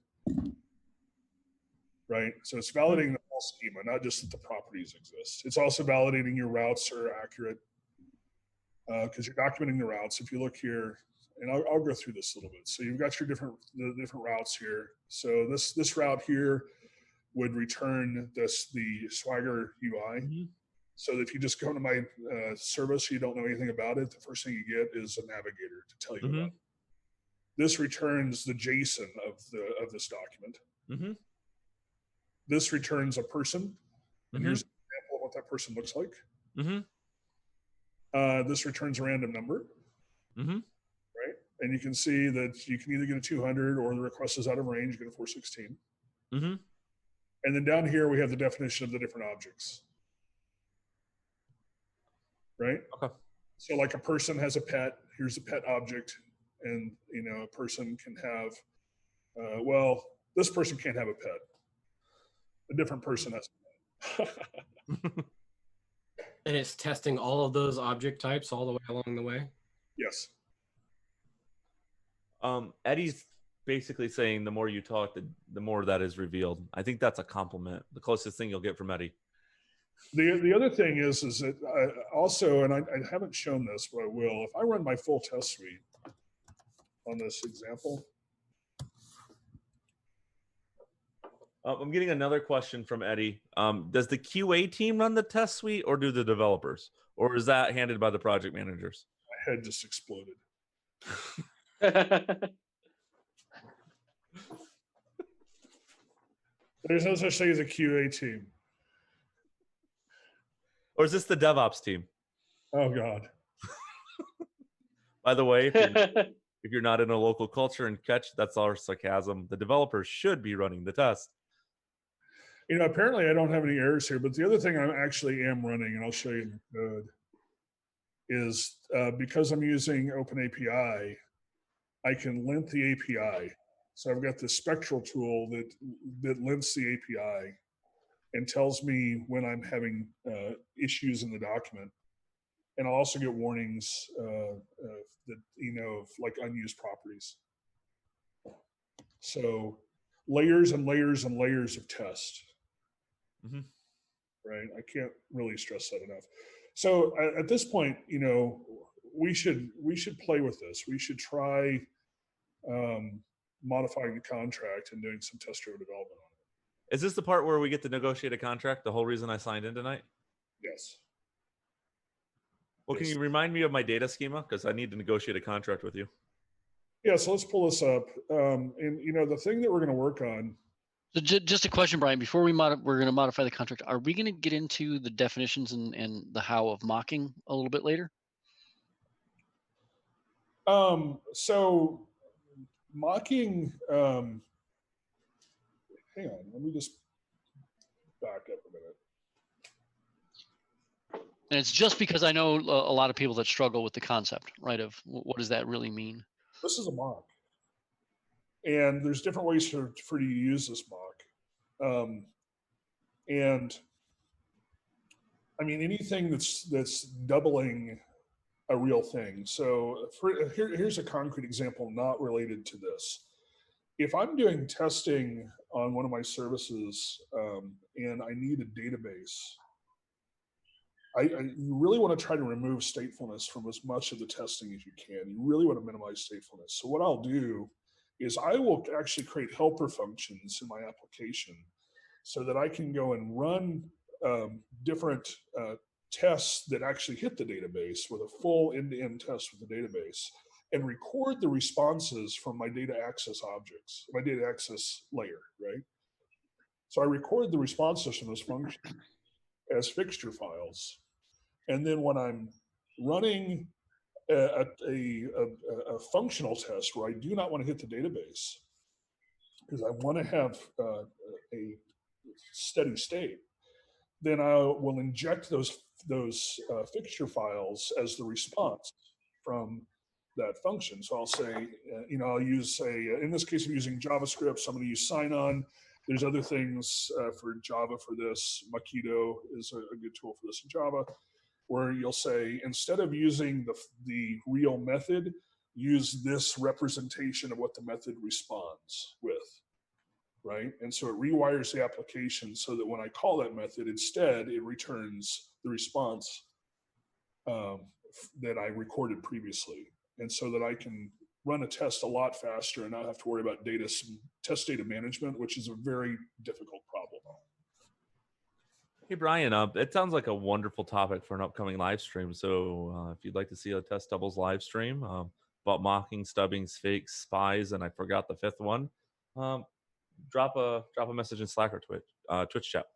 right? So it's validating the whole schema, not just that the properties exist. It's also validating your routes are accurate because you're documenting the routes. If you look here, and I'll go through this a little bit. So you've got your different routes here. So this route here would return the Swagger UI. Mm-hmm. So if you just go to my service, you don't know anything about it, the first thing you get is a navigator to tell you about it. This returns the JSON of this document. Mm-hmm. This returns a person. And here's an example of what that person looks like. Mm-hmm. This returns a random number. Mm-hmm. Right? And you can see that you can either get a 200 or the request is out of range, you get a 416. Mm-hmm. And then down here, we have the definition of the different objects. Right? Okay. So like a person has a pet, here's a pet object. And, you know, a person can have, well, this person can't have a pet. A different person has a pet. And it's testing all of those object types all the way along the way? Yes. Eddie's basically saying the more you talk, the more that is revealed. I think that's a compliment. The closest thing you'll get from Eddie. The other thing is that also, and I haven't shown this, but I will. If I run my full test suite on this example. I'm getting another question from Eddie. Does the QA team run the test suite or do the developers? Or is that handled by the project managers? My head just exploded. There's no such thing as a QA team. Or is this the DevOps team? Oh God. By the way, if you're not in a local culture and catch, that's our sarcasm. The developers should be running the test. You know, apparently I don't have any errors here, but the other thing I actually am running, and I'll show you in the code, is because I'm using OpenAPI, I can lint the API. So I've got this spectral tool that lints the API and tells me when I'm having issues in the document. And I'll also get warnings that, you know, of like unused properties. So layers and layers and layers of test. Mm-hmm. Right? I can't really stress that enough. So at this point, you know, we should play with this. We should try modifying the contract and doing some test-driven development on it. Is this the part where we get to negotiate a contract? The whole reason I signed in tonight? Yes. Well, can you remind me of my data schema? Because I need to negotiate a contract with you. Yeah, so let's pull this up. And, you know, the thing that we're going to work on. So just a question, Brian, before we're going to modify the contract, are we going to get into the definitions and the how of mocking a little bit later? So mocking, hang on, let me just back up a minute. And it's just because I know a lot of people that struggle with the concept, right, of what does that really mean? This is a mock. And there's different ways for you to use this mock. And I mean, anything that's doubling a real thing. So here's a concrete example not related to this. If I'm doing testing on one of my services and I need a database, you really want to try to remove statefulness from as much of the testing as you can. You really want to minimize statefulness. So what I'll do is I will actually create helper functions in my application so that I can go and run different tests that actually hit the database with a full end-to-end test with the database and record the responses from my data access objects, my data access layer, right? So I record the responses from those functions as fixture files. And then when I'm running a functional test where I do not want to hit the database because I want to have a steady state, then I will inject those fixture files as the response from that function. So I'll say, you know, I'll use in this case, I'm using JavaScript, so I'm going to use sign-on. There's other things for Java for this. Makito is a good tool for this in Java, where you'll say, instead of using the real method, use this representation of what the method responds with, right? And so it rewires the application so that when I call that method, instead it returns the response that I recorded previously. And so that I can run a test a lot faster and not have to worry about test data management, which is a very difficult problem. Hey, Brian, it sounds like a wonderful topic for an upcoming live stream. So if you'd like to see a test doubles live stream about mocking, stubbings, fakes, spies, and I forgot the fifth one, drop a message in Slack or Twitch chat.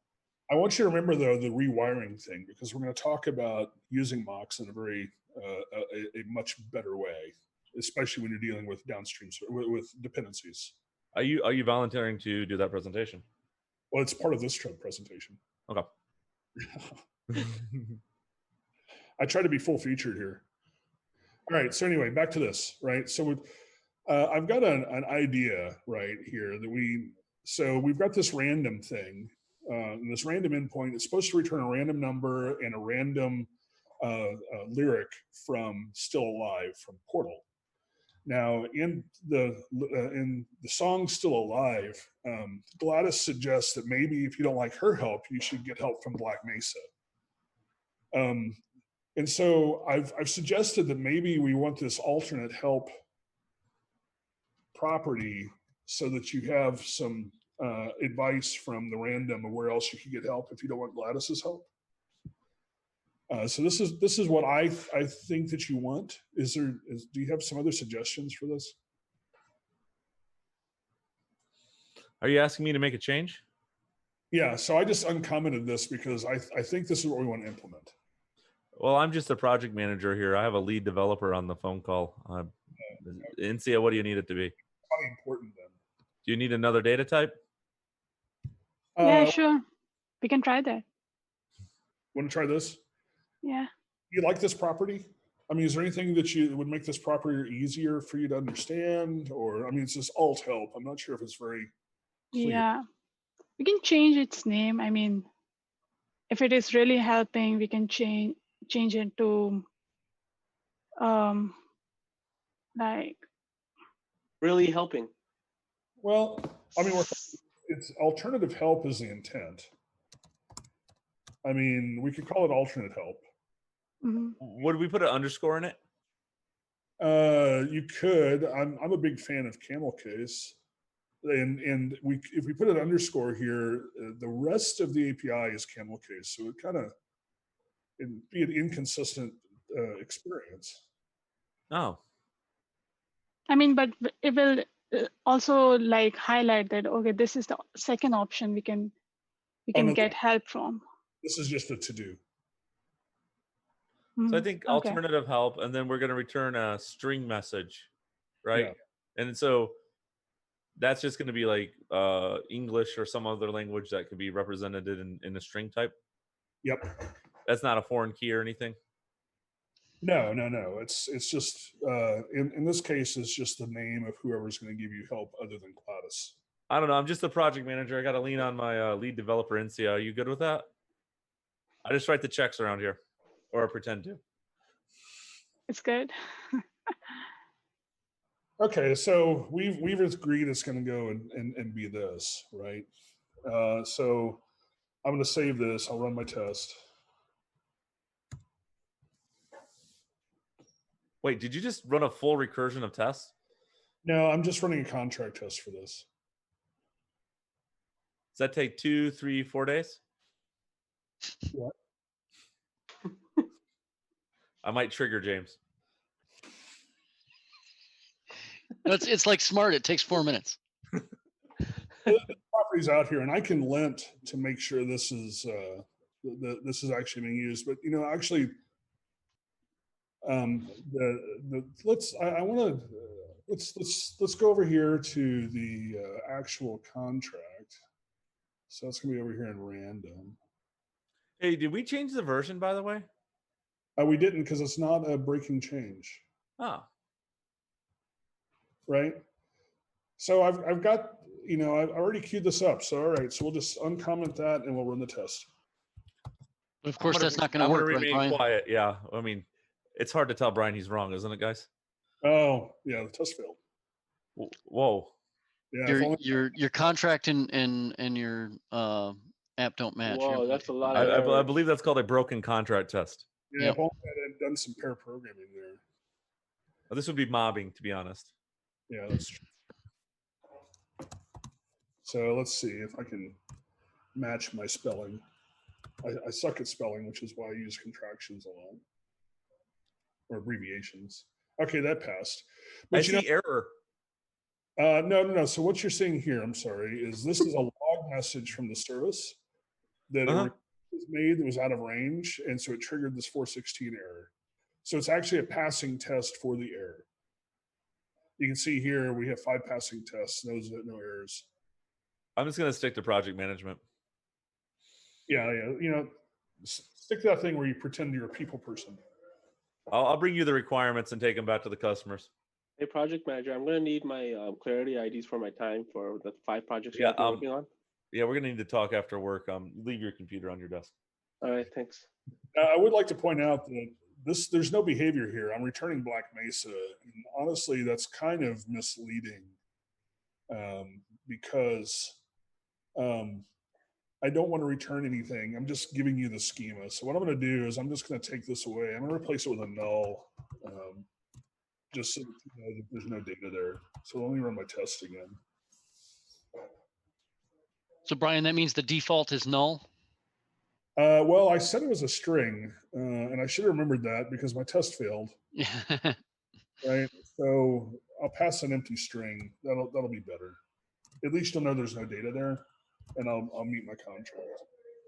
I want you to remember, though, the rewiring thing, because we're going to talk about using mocks in a much better way, especially when you're dealing with downstream with dependencies. Are you volunteering to do that presentation? Well, it's part of this presentation. Okay. I try to be full featured here. All right. So anyway, back to this, right? So I've got an idea right here that we've got this random thing, and this random endpoint is supposed to return a random number and a random lyric from Still Alive from Portal. Now, in the song Still Alive, Gladys suggests that maybe if you don't like her help, you should get help from Black Mesa. And so I've suggested that maybe we want this alternate help property so that you have some advice from the random of where else you can get help if you don't want Gladys's help. So this is what I think that you want. Do you have some other suggestions for this? Are you asking me to make a change? Yeah, so I just uncommented this because I think this is what we want to implement. Well, I'm just a project manager here. I have a lead developer on the phone call. Insia, what do you need it to be? Probably important then. Do you need another data type? Yeah, sure. We can try that. Want to try this? Yeah. You like this property? I mean, is there anything that would make this property easier for you to understand? Or, I mean, it's just alt help. I'm not sure if it's very clear. Yeah. We can change its name. I mean, if it is really helping, we can change it to like Really helping. Well, I mean, it's alternative help is the intent. I mean, we could call it alternate help. Would we put an underscore in it? You could. I'm a big fan of camel case, and if we put an underscore here, the rest of the API is camel case, so it kind of be an inconsistent experience. Oh. I mean, but it will also like highlight that, okay, this is the second option we can get help from. This is just a to-do. So I think alternative help, and then we're going to return a string message, right? Yeah. And so that's just going to be like English or some other language that could be represented in a string type. Yep. That's not a foreign key or anything. No. It's just in this case, it's just the name of whoever's going to give you help other than Gladys. I don't know. I'm just a project manager. I got to lean on my lead developer, Insia. Are you good with that? I just write the checks around here, or I pretend to. It's good. Okay, so we've agreed it's going to go and be this, right? So I'm going to save this. I'll run my test. Wait, did you just run a full recursion of tests? No, I'm just running a contract test for this. Does that take 2, 3, 4 days? What? I might trigger James. No, it's like smart. It takes 4 minutes. The property's out here, and I can lint to make sure this is actually being used. But actually, let's go over here to the actual contract. So it's gonna be over here in random. Hey, did we change the version, by the way? We didn't, because it's not a breaking change. Oh. Right. So I've got, I've already queued this up. So all right, so we'll just uncomment that and we'll run the test. Of course, that's not going to work, right, Brian? Quiet. Yeah. I mean, it's hard to tell Brian he's wrong, isn't it, guys? Oh yeah, the test failed. Whoa. Yeah. Your contract and your app don't match. Whoa, that's a lot. I believe that's called a broken contract test. Yeah, yep. If only I had done some pair programming there. Well, this would be mobbing, to be honest. Yeah, that's true. So let's see if I can match my spelling. I suck at spelling, which is why I use contractions a lot, or abbreviations. Okay, that passed. But I see error. No. So what you're seeing here, I'm sorry, is this is a log message from the service that it was made that was out of range, and so it triggered this 416 error. So it's actually a passing test for the error. You can see here we have 5 passing tests, no errors. I'm just going to stick to project management. Yeah. Stick to that thing where you pretend you're a people person. I'll bring you the requirements and take them back to the customers. Hey, project manager, I'm going to need my clarity IDs for my time for the 5 projects you're working on. Yeah, we're going to need to talk after work. Leave your computer on your desk. All right, thanks. I would like to point out that there's no behavior here. I'm returning Black Mesa. And honestly, that's kind of misleading because I don't want to return anything. I'm just giving you the schema. So what I'm going to do is I'm just going to take this away. I'm going to replace it with a null, just so that there's no data there. So let me run my test again. So Brian, that means the default is null? Well, I said it was a string, and I should have remembered that because my test failed. Right. So I'll pass an empty string. That'll be better. At least you'll know there's no data there, and I'll meet my contract.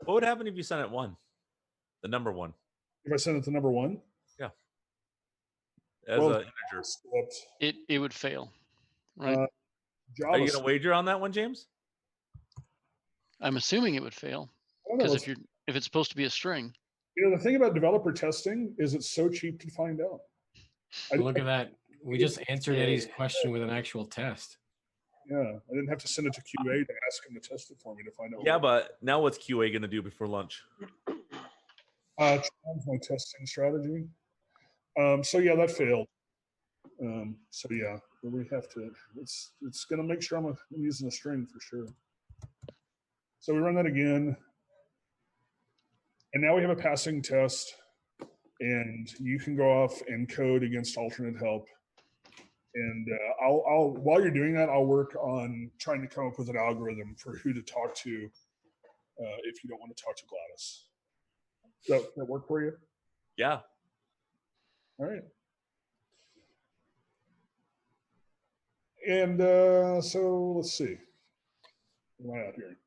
What would happen if you sent it 1? The number 1. If I send it to number 1? Yeah. As Well, an integer. It would fail, right? Are you gonna wager on that one, James? I'm assuming it would fail because if it's supposed to be a string. You know, the thing about developer testing is it's so cheap to find out. Look at that. We just answered Eddie's question with an actual test. Yeah, I didn't have to send it to QA to ask him to test it for me to find out. Yeah, but now what's QA going to do before lunch? Change my testing strategy. So yeah, that failed. So yeah, we have to. It's going to make sure I'm using a string for sure. So we run that again, and now we have a passing test, and you can go off and code against alternate help. And I'll while you're doing that, I'll work on trying to come up with an algorithm for who to talk to if you don't want to talk to Gladys. Does that work for you? Yeah. All right. And so let's see. What am I out here?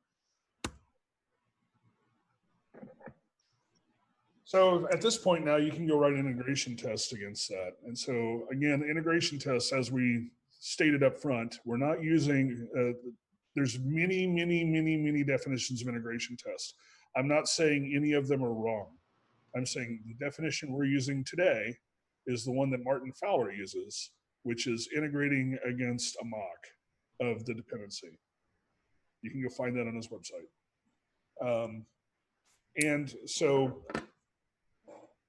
So at this point now, you can go write an integration test against that. And so again, integration tests, as we stated up front, we're not using, there's many definitions of integration tests. I'm not saying any of them are wrong. I'm saying the definition we're using today is the one that Martin Fowler uses, which is integrating against a mock of the dependency. You can go find that on his website. And so,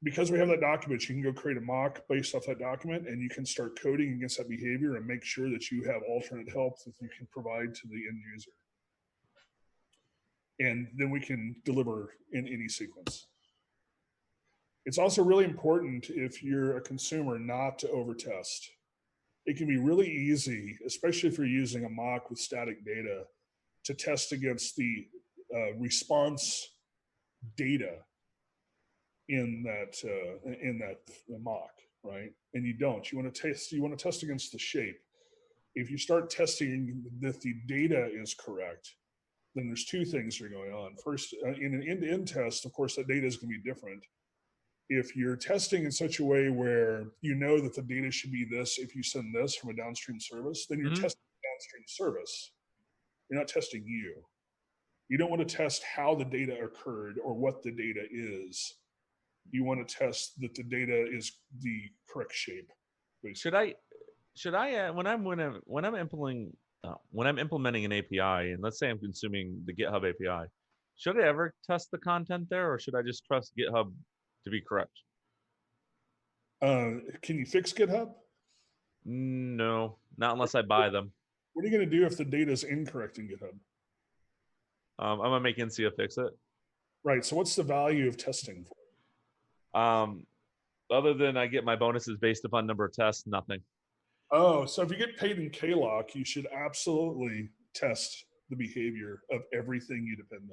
because we have that document, you can go create a mock based off that document, and you can start coding against that behavior and make sure that you have alternate help that you can provide to the end user. And then we can deliver in any sequence. It's also really important if you're a consumer not to overtest. It can be really easy, especially if you're using a mock with static data, to test against the response data in that mock, right? And you don't. You want to test against the shape. If you start testing that the data is correct, then there's two things that are going on. First, in an end-to-end test, of course, that data is going to be different. If you're testing in such a way where you know that the data should be this if you send this from a downstream service, then you're testing the downstream service. You're not testing you. You don't want to test how the data occurred or what the data is. You want to test that the data is the correct shape. Basically. Should I when I'm implementing an API, and let's say I'm consuming the GitHub API, should I ever test the content there, or should I just trust GitHub to be correct? Can you fix GitHub? No, not unless I buy them. What are you going to do if the data is incorrect in GitHub? I'm gonna make NCA fix it. Right. So what's the value of testing? Other than I get my bonuses based upon number of tests, nothing. Oh, so if you get paid in KLOC, you should absolutely test the behavior of everything you depend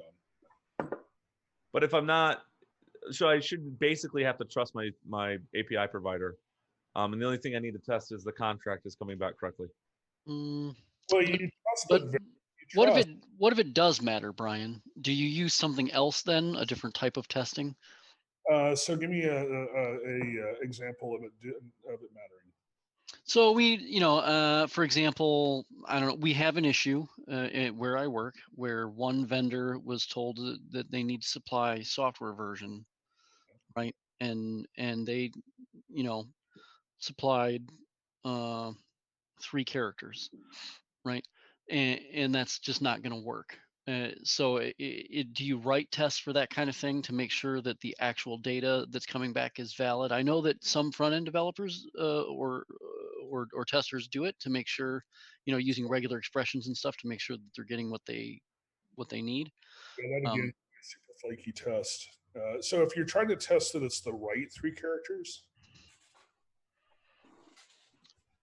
on. But if I'm not, so I should basically have to trust my API provider. And the only thing I need to test is the contract is coming back correctly. Well, you trust, but trust. What if it does matter, Brian? Do you use something else then, a different type of testing? So give me a example of it mattering. So we, for example, I don't know, we have an issue where I work where one vendor was told that they need to supply software version, right? And they, supplied 3 characters, right? And that's just not going to work. So do you write tests for that kind of thing to make sure that the actual data that's coming back is valid? I know that some front-end developers or testers do it to make sure, using regular expressions and stuff to make sure that they're getting what they need. Yeah, that again, super flaky test. So if you're trying to test that it's the right 3 characters.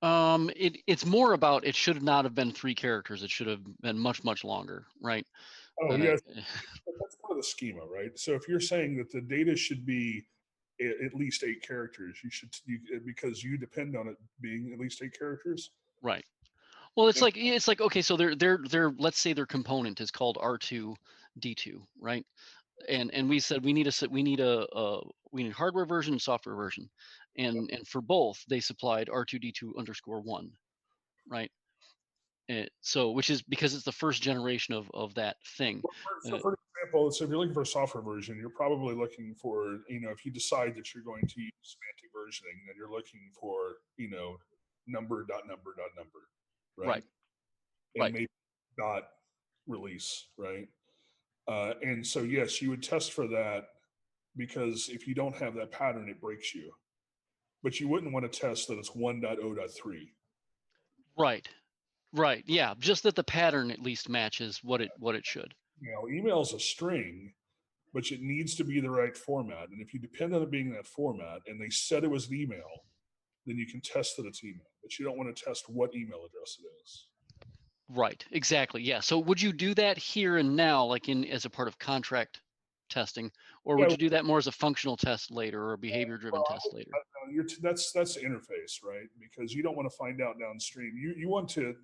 It's more about it should not have been 3 characters. It should have been much longer, right? Oh, And yes. That's part of the schema, right? So if you're saying that the data should be at least 8 characters, because you depend on it being at least 8 characters. right. Well, it's like okay, so their let's say their component is called R2D2, right? And we said we need hardware version and software version, and for both they supplied R2D2_1, right? So which is because it's the first generation of that thing. So for example, so if you're looking for a software version, you're probably looking for, if you decide that you're going to use semantic versioning, then you're looking for, number, right? Right. And Right. maybe dot release, right? And so, yes, you would test for that, because if you don't have that pattern, it breaks you. But you wouldn't want to test that it's 1.0.3. Right. Right. Yeah. Just that the pattern at least matches what it should. Email's a string, but it needs to be the right format. And if you depend on it being that format and they said it was an email, then you can test that it's email, but you don't want to test what email address it is. Right. Exactly. Yeah. So would you do that here and now, like as a part of contract testing, or would you do that more as a functional test later or a behavior driven test later? That's interface, right? Because you don't want to find out downstream. You want to,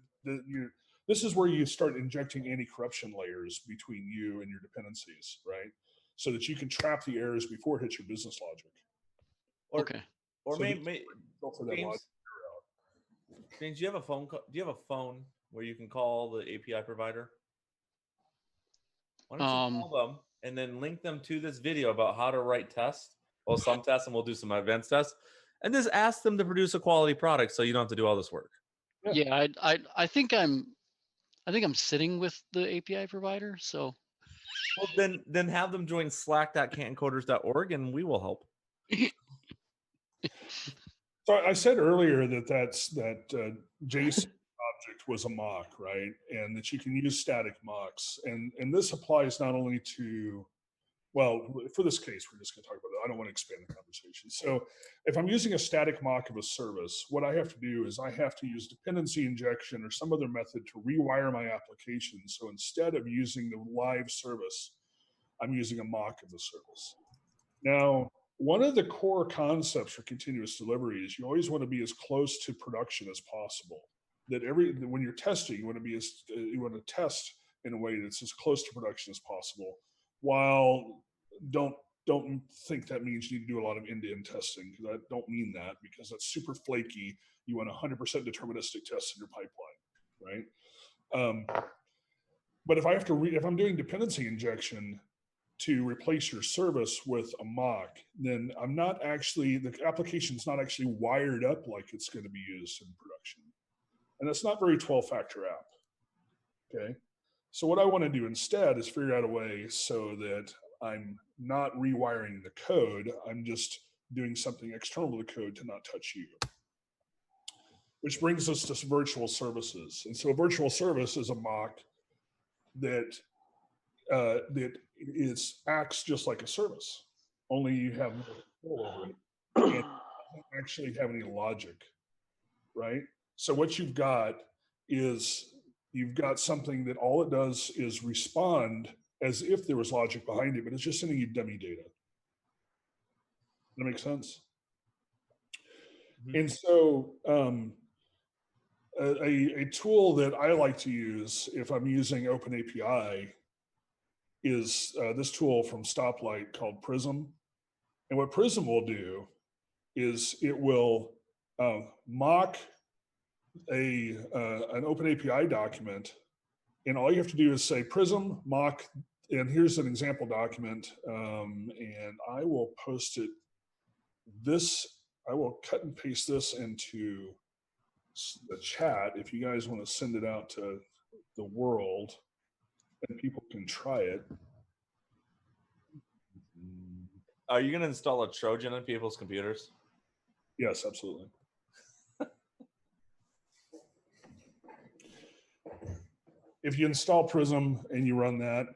this is where you start injecting anti-corruption layers between you and your dependencies, right? So that you can trap the errors before it hits your business logic. Okay. Or So maybe James, do you have a phone? Do you have a phone where you can call the API provider? Why don't you call them and then link them to this video about how to write tests? Well, some tests, and we'll do some advanced tests, and just ask them to produce a quality product so you don't have to do all this work. Yeah, I think I'm sitting with the API provider. So well, then have them join slack.cantoncoders.org and we will help. So I said earlier that JSON object was a mock, right? And that you can use static mocks. And this applies not only to, well, for this case, we're just going to talk about that. I don't want to expand the conversation. So if I'm using a static mock of a service, what I have to do is I have to use dependency injection or some other method to rewire my application. So instead of using the live service, I'm using a mock of the service. Now, one of the core concepts for continuous delivery is you always want to be as close to production as possible. That when you're testing, you want to test in a way that's as close to production as possible. While don't think that means you need to do a lot of end-to-end testing, because I don't mean that, because that's super flaky. You want 100% deterministic tests in your pipeline, right? But if I'm doing dependency injection to replace your service with a mock, then the application's not actually wired up like it's going to be used in production. And that's not very 12-factor app, okay? So what I want to do instead is figure out a way so that I'm not rewiring the code, I'm just doing something external to the code to not touch you. Which brings us to virtual services. And so a virtual service is a mock that acts just like a service, only you have no control over it. And it doesn't actually have any logic, right? So what you've got is something that all it does is respond as if there was logic behind it, but it's just sending you dummy data. That makes sense? Mm-hmm. And so a tool that I like to use if I'm using OpenAPI is this tool from Stoplight called Prism. And what Prism will do is it will mock an OpenAPI document, and all you have to do is say Prism mock, and here's an example document, and I will post it. I will cut and paste this into the chat if you guys want to send it out to the world and people can try it. Are you going to install a Trojan on people's computers? Yes, absolutely. If you install Prism and you run that,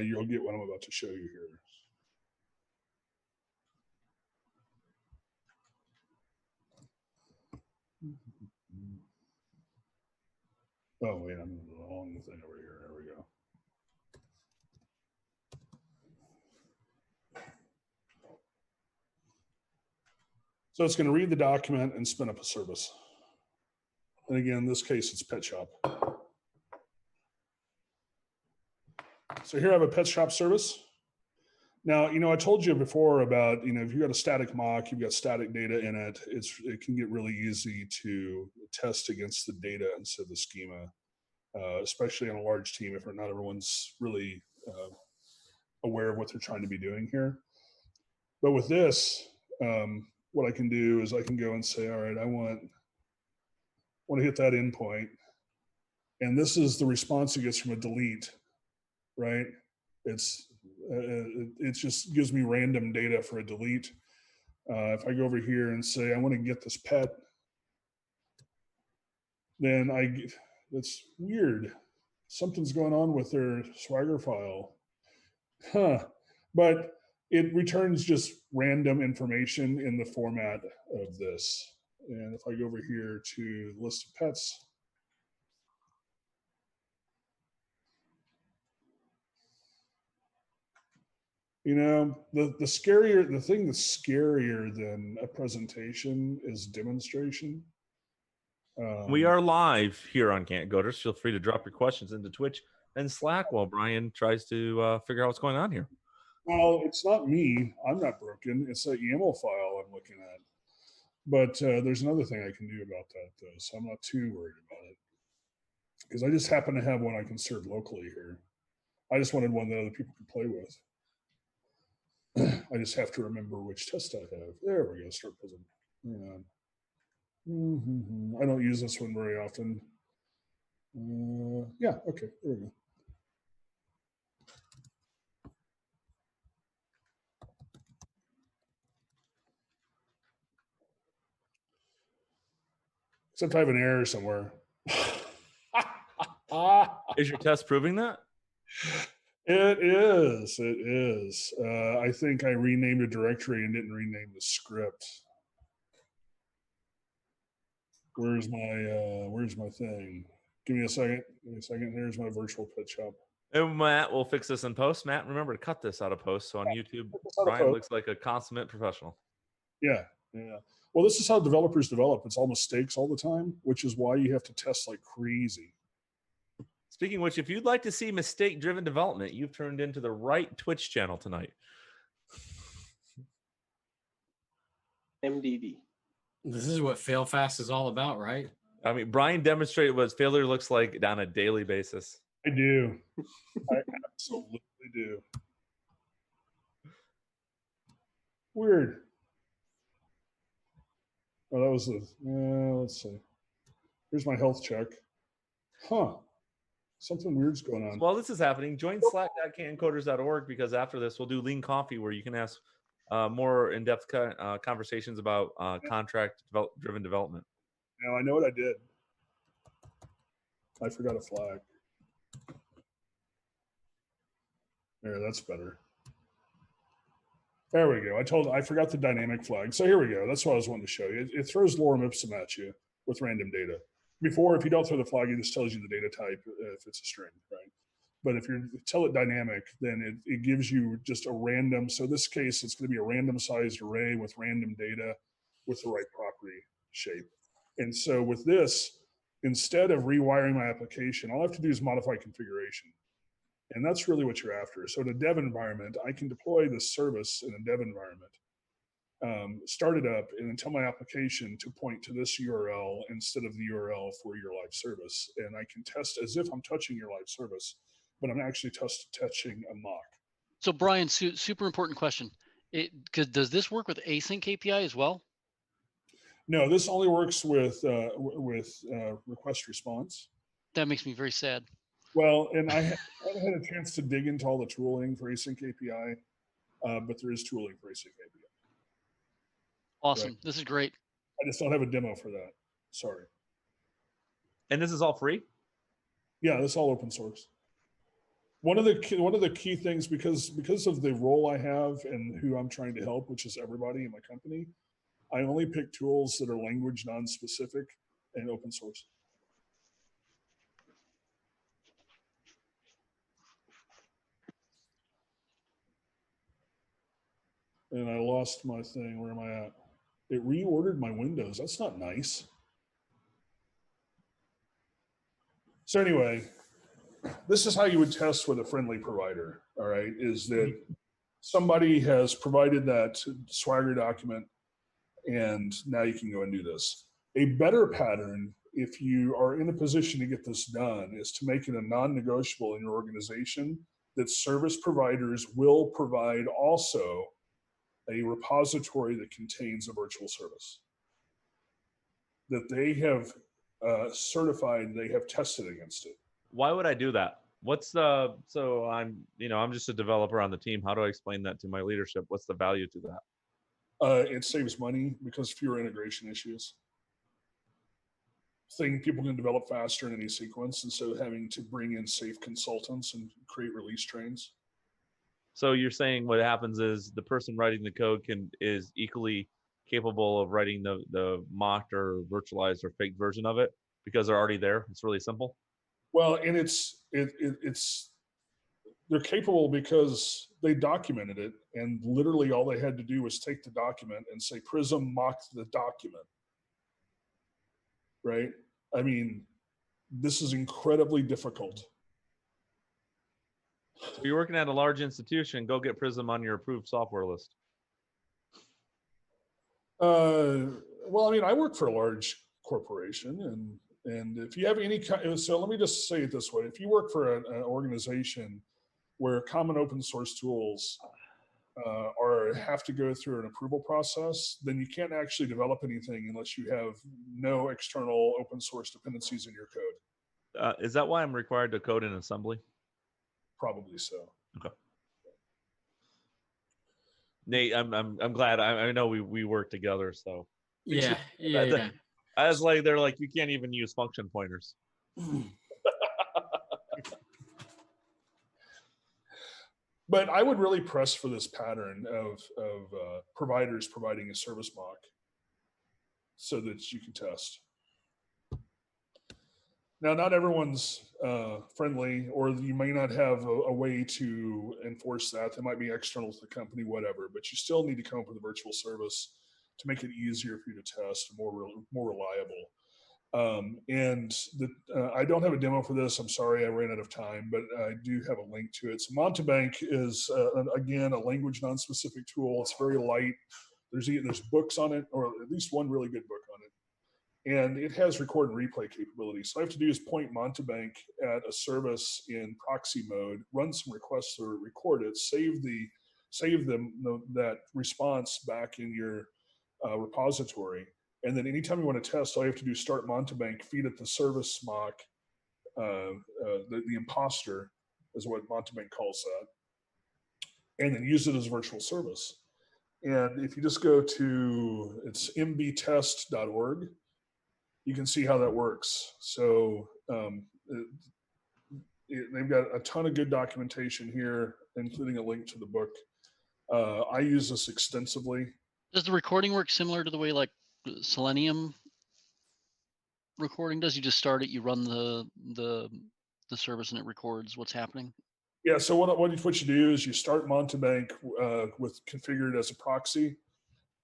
you'll get what I'm about to show you here. Oh, wait, I'm in the wrong thing over here. There we go. So it's going to read the document and spin up a service. And again, in this case, it's pet shop. So here I have a pet shop service. Now, I told you before about, if you've got a static mock, you've got static data in it, it can get really easy to test against the data instead of the schema, especially on a large team if not everyone's really aware of what they're trying to be doing here. But with this, what I can do is I can go and say, all right, I want to hit that endpoint. And this is the response it gets from a delete, right? It just gives me random data for a delete. If I go over here and say, I want to get this pet, then that's weird. Something's going on with their Swagger file. But it returns just random information in the format of this. And if I go over here to list of pets, the thing that's scarier than a presentation is demonstration. We are live here on Canton Coders. Feel free to drop your questions into Twitch and Slack while Bryan tries to figure out what's going on here. Well, it's not me. I'm not broken. It's that YAML file I'm looking at. But there's another thing I can do about that, though, so I'm not too worried about it. Because I just happen to have one I can serve locally here. I just wanted one that other people could play with. I just have to remember which test I have. There we go, start puzzle. Yeah. I don't use this one very often. Yeah, okay, there we go. Except I have an error somewhere. Is your test proving that? It is. I think I renamed a directory and didn't rename the script. Where's my thing? Give me a second. Here's my virtual pet shop. And Matt will fix this in post. Matt, remember to cut this out of post. So on YouTube, Bryan looks like a consummate professional. Yeah. Well, this is how developers develop. It's all mistakes all the time, which is why you have to test like crazy. Speaking of which, if you'd like to see mistake-driven development, you've turned into the right Twitch channel tonight. MDD. This is what fail fast is all about, right? I mean, Bryan demonstrated what failure looks like on a daily basis. I do. I absolutely do. Weird. Oh, that was let's see. Here's my health check. Huh. Something weird's going on. While this is happening, join slack.cantoncoders.org because after this, we'll do Lean Coffee where you can ask more in-depth conversations about contract-driven development. Now, I know what I did. I forgot a flag. There, that's better. There we go. I forgot the dynamic flag. So here we go. That's what I was wanting to show you. It throws lorem ipsum at you with random data. Before, if you don't throw the flag, it just tells you the data type if it's a string, right? But if you tell it dynamic, then it gives you just a random. So in this case, it's going to be a random sized array with random data with the right property shape. And so with this, instead of rewiring my application, all I have to do is modify configuration. And that's really what you're after. So in a dev environment, I can deploy this service in a dev environment, start it up, and then tell my application to point to this URL instead of the URL for your live service. And I can test as if I'm touching your live service, but I'm actually touching a mock. So Bryan, super important question. Does this work with async API as well? No, this only works with request response. That makes me very sad. Well, and I haven't had a chance to dig into all the tooling for async API, but there is tooling for async API. Awesome. Right. This is great. I just don't have a demo for that. Sorry. And this is all free? Yeah, this is all open source. One of the key things, because of the role I have and who I'm trying to help, which is everybody in my company, I only pick tools that are language non-specific and open source. And I lost my thing. Where am I at? It reordered my windows. That's not nice. So anyway, this is how you would test with a friendly provider, all right, is that somebody has provided that Swagger document, and now you can go and do this. A better pattern, if you are in a position to get this done, is to make it a non-negotiable in your organization that service providers will provide also a repository that contains a virtual service that they have certified, they have tested against it. Why would I do that? What's the, so I'm just a developer on the team. How do I explain that to my leadership? What's the value to that? It saves money because fewer integration issues. People can develop faster in any sequence instead of having to bring in safe consultants and create release trains. So you're saying what happens is the person writing the code is equally capable of writing the mocked or virtualized or faked version of it because they're already there. It's really simple. Well, and they're capable because they documented it, and literally all they had to do was take the document and say Prism mocked the document. Right? I mean, this is incredibly difficult. So you're working at a large institution, go get Prism on your approved software list. Well, I mean, I work for a large corporation, and if you have any kind, so let me just say it this way: if you work for an organization where common open source tools have to go through an approval process, then you can't actually develop anything unless you have no external open source dependencies in your code. Is that why I'm required to code in assembly? Probably so. Okay. Nate, I'm glad. I know we work together, so Yeah. I was like, they're like, you can't even use function pointers. But I would really press for this pattern of providers providing a service mock so that you can test. Now, not everyone's friendly, or you may not have a way to enforce that. They might be external to the company, whatever, but you still need to come up with a virtual service to make it easier for you to test, more reliable. I don't have a demo for this. I'm sorry, I ran out of time, but I do have a link to it. So Montebank is, again, a language non-specific tool. It's very light. There's books on it, or at least one really good book on it. And it has record and replay capabilities. So all I have to do is point Montebank at a service in proxy mode, run some requests or record it, save that response back in your repository. And then anytime you want to test, all you have to do is start Montebank, feed it the service mock, the imposter is what Montebank calls that, and then use it as a virtual service. And if you just go to, it's mbtest.org, you can see how that works. So they've got a ton of good documentation here, including a link to the book. I use this extensively. Does the recording work similar to the way like Selenium recording does? You just start it, you run the service, and it records what's happening? Yeah, so what you do is you start Montebank with configured as a proxy,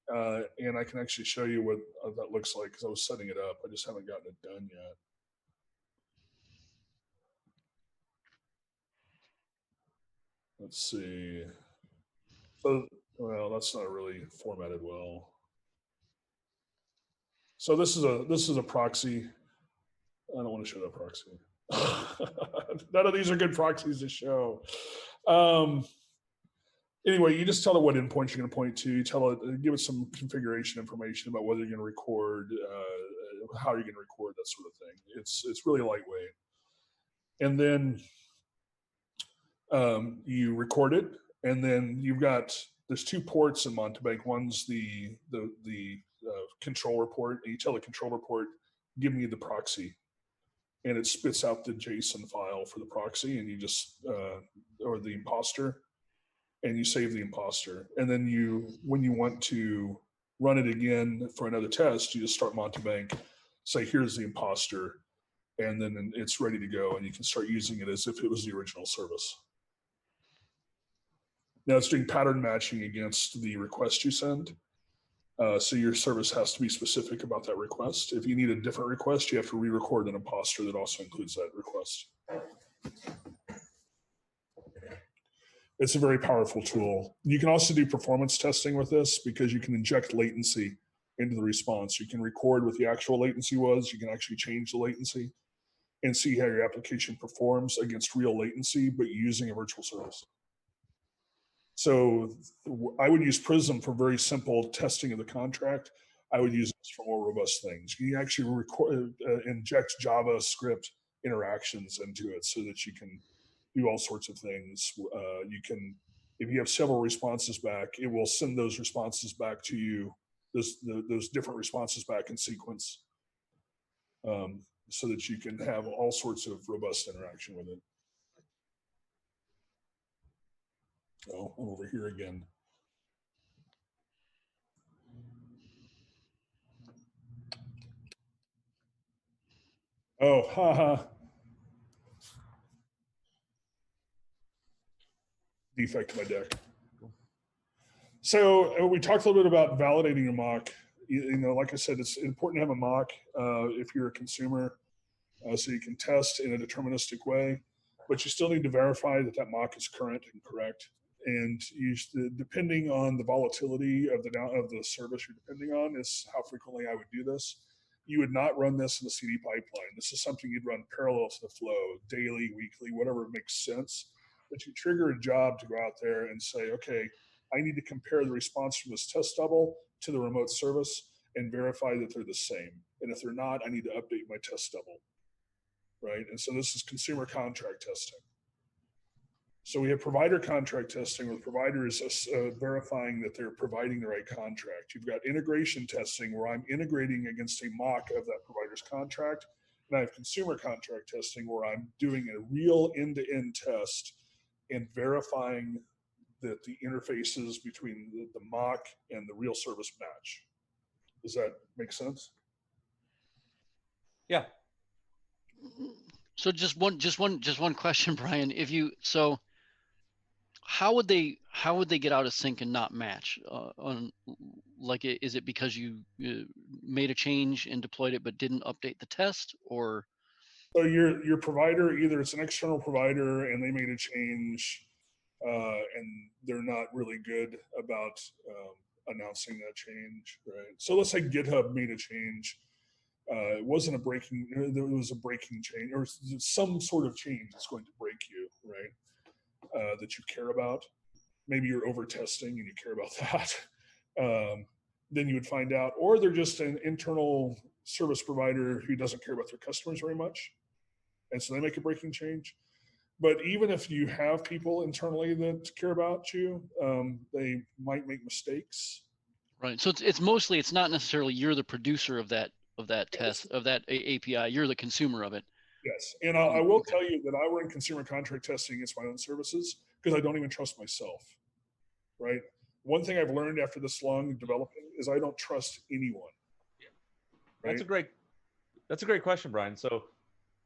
and I can actually show you what that looks like because I was setting it up. I just haven't gotten it done yet. Let's see. So, well, that's not really formatted well. So this is a proxy. I don't want to show that proxy. None of these are good proxies to show. Anyway, you just tell it what endpoints you're going to point to. You tell it, give it some configuration information about whether you're going to record, how you're going to record, that sort of thing. It's really lightweight. And then you record it, and then there's two ports in Montebank. One's the controller port, and you tell the controller port, give me the proxy, and it spits out the JSON file for the proxy, and you just or the imposter, and you save the imposter. And then when you want to run it again for another test, you just start Montebank, say here's the imposter, and then it's ready to go, and you can start using it as if it was the original service. Now it's doing pattern matching against the request you send. So your service has to be specific about that request. If you need a different request, you have to re-record an imposter that also includes that request. It's a very powerful tool. You can also do performance testing with this because you can inject latency into the response. You can record what the actual latency was. You can actually change the latency and see how your application performs against real latency, but using a virtual service. So I would use Prism for very simple testing of the contract. I would use this for more robust things. You actually inject JavaScript interactions into it so that you can do all sorts of things. You can, if you have several responses back, it will send those responses back to you, those different responses back in sequence, so that you can have all sorts of robust interaction with it. Oh, I'm over here again. Oh, haha. Defect my deck. So we talked a little bit about validating a mock. You know, like I said, it's important to have a mock if you're a consumer, so you can test in a deterministic way, but you still need to verify that that mock is current and correct. And depending on the volatility of the service you're depending on is how frequently I would do this. You would not run this in the CD pipeline. This is something you'd run parallel to the flow, daily, weekly, whatever makes sense. But you trigger a job to go out there and say, okay, I need to compare the response from this test double to the remote service and verify that they're the same. And if they're not, I need to update my test double, right? And so this is consumer contract testing. So we have provider contract testing, where the provider is verifying that they're providing the right contract. You've got integration testing, where I'm integrating against a mock of that provider's contract. And I have consumer contract testing, where I'm doing a real end-to-end test and verifying that the interfaces between the mock and the real service match. Does that make sense? Yeah. So just one question, Brian. If you, so how would they get out of sync and not match? Is it because you made a change and deployed it but didn't update the test, or? So your provider, either it's an external provider and they made a change and they're not really good about announcing that change, right? So let's say GitHub made a change. It wasn't a breaking, there was a breaking change or some sort of change that's going to break you, right? That you care about. Maybe you're over testing and you care about that. Then you would find out, or they're just an internal service provider who doesn't care about their customers very much. And so they make a breaking change. But even if you have people internally that care about you, they might make mistakes. Right. So it's mostly, it's not necessarily you're the producer of that test, of that API. You're the consumer of it. Yes. And I will tell you that I run consumer contract testing against my own services because I don't even trust myself, right? One thing I've learned after this long developing is I don't trust anyone. Right? That's a great question, Brian. So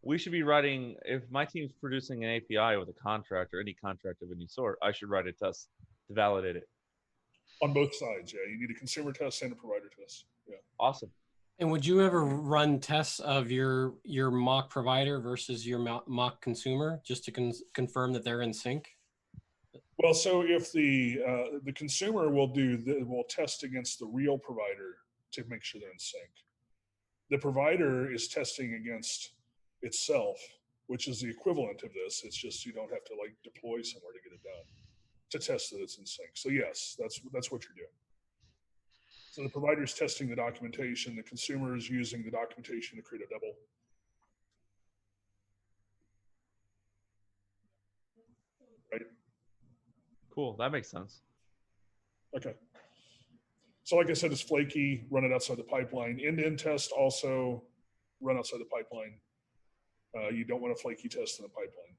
we should be writing, if my team's producing an API with a contract or any contract of any sort, I should write a test to validate it. On both sides, yeah. You need a consumer test and a provider test. Yeah. Awesome. And would you ever run tests of your mock provider versus your mock consumer just to confirm that they're in sync? Well, so if the consumer will test against the real provider to make sure they're in sync. The provider is testing against itself, which is the equivalent of this. It's just you don't have to like deploy somewhere to get it done to test that it's in sync. So yes, that's what you're doing. So the provider is testing the documentation. The consumer is using the documentation to create a double. Right. Cool. That makes sense. Okay. So like I said, it's flaky, run it outside the pipeline. End-to-end test also run outside the pipeline. You don't want a flaky test in the pipeline.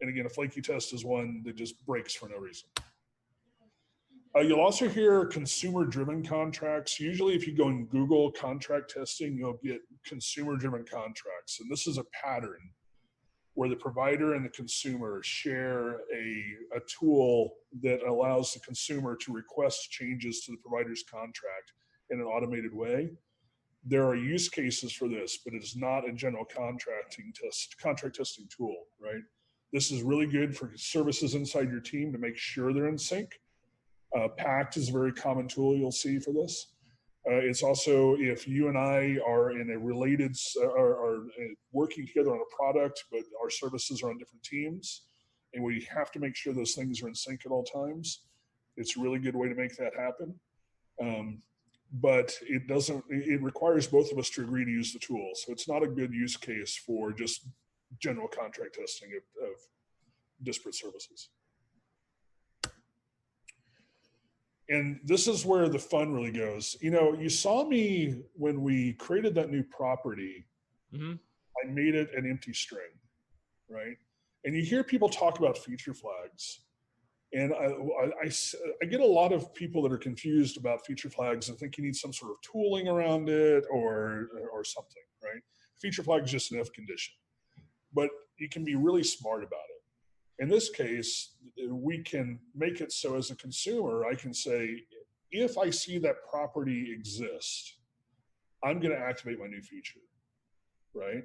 And again, a flaky test is one that just breaks for no reason. You'll also hear consumer-driven contracts. Usually if you go and Google contract testing, you'll get consumer-driven contracts. And this is a pattern where the provider and the consumer share a tool that allows the consumer to request changes to the provider's contract in an automated way. There are use cases for this, but it is not a general contract testing tool, right? This is really good for services inside your team to make sure they're in sync. Pact is a very common tool you'll see for this. It's also if you and I are in a related, are working together on a product, but our services are on different teams, and we have to make sure those things are in sync at all times. It's a really good way to make that happen. But it requires both of us to agree to use the tool. So it's not a good use case for just general contract testing of disparate services. And this is where the fun really goes. You know, you saw me when we created that new property, I made it an empty string, right? And you hear people talk about feature flags. And I get a lot of people that are confused about feature flags and think you need some sort of tooling around it or something, right? Feature flag is just an if condition, but you can be really smart about it. In this case, we can make it so as a consumer, I can say, if I see that property exist, I'm going to activate my new feature, right?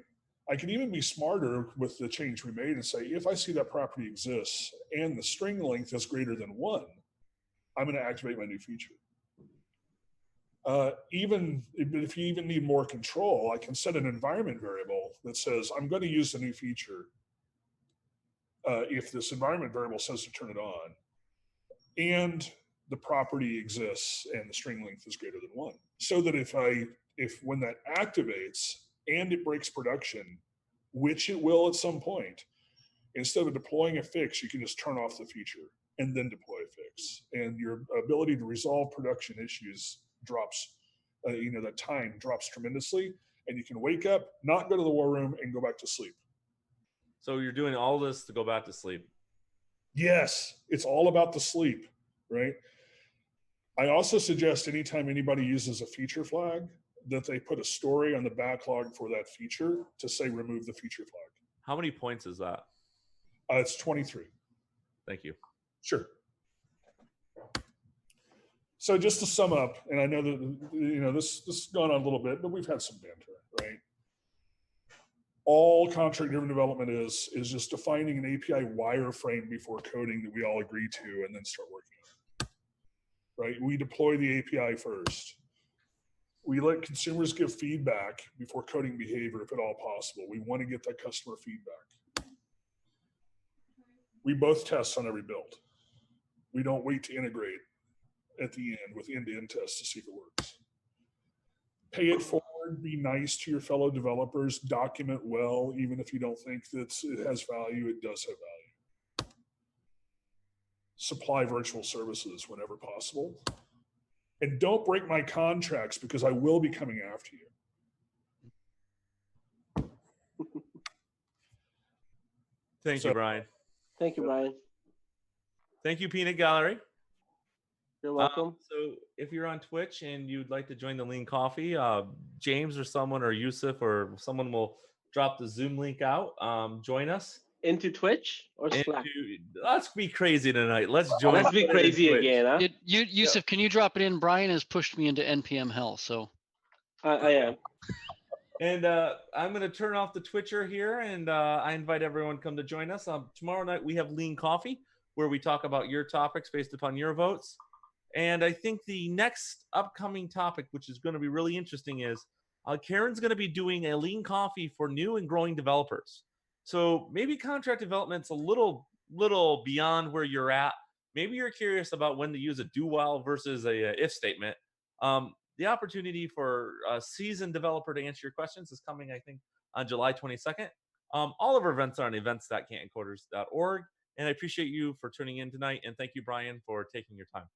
I can even be smarter with the change we made and say, if I see that property exists and the string length is greater than 1, I'm going to activate my new feature. Even if you even need more control, I can set an environment variable that says, I'm going to use the new feature if this environment variable says to turn it on, and the property exists and the string length is greater than 1. So that if when that activates, and it breaks production, which it will at some point, instead of deploying a fix, you can just turn off the feature and then deploy a fix. And your ability to resolve production issues drops, that time drops tremendously. And you can wake up, not go to the war room, and go back to sleep. So you're doing all this to go back to sleep? Yes, it's all about the sleep, right? I also suggest anytime anybody uses a feature flag, that they put a story on the backlog for that feature to say remove the feature flag. How many points is that? It's 23. Thank you. Sure. So just to sum up, and I know that this has gone on a little bit, but we've had some banter, right? All contract-driven development is just defining an API wireframe before coding that we all agree to, and then start working on it. Right? We deploy the API first. We let consumers give feedback before coding behavior, if at all possible. We want to get that customer feedback. We both test on every build. We don't wait to integrate at the end with end-to-end tests to see if it works. Pay it forward, be nice to your fellow developers, document well, even if you don't think that it has value, it does have value. Supply virtual services whenever possible. And don't break my contracts because I will be coming after you. Thank you, Bryan. Thank you, Bryan. Thank you, Peanut Gallery. You're welcome. So if you're on Twitch and you'd like to join the Lean Coffee, James or someone or Yusuf or someone will drop the Zoom link out. Join us. Into Twitch or Slack? Let's be crazy tonight. Let's join. Let's be crazy again, huh? Yusuf, can you drop it in? Bryan has pushed me into NPM hell, so. I am. And I'm going to turn off the Twitcher here, and I invite everyone to come to join us. Tomorrow night we have Lean Coffee, where we talk about your topics based upon your votes. And I think the next upcoming topic, which is going to be really interesting, is Karen's going to be doing a Lean Coffee for new and growing developers. So maybe contract development's a little beyond where you're at. Maybe you're curious about when to use a do while versus a if statement. The opportunity for a seasoned developer to answer your questions is coming, I think, on July 22nd. All of our events are on events.cantoncoders.org. And I appreciate you for tuning in tonight. And thank you, Bryan, for taking your time.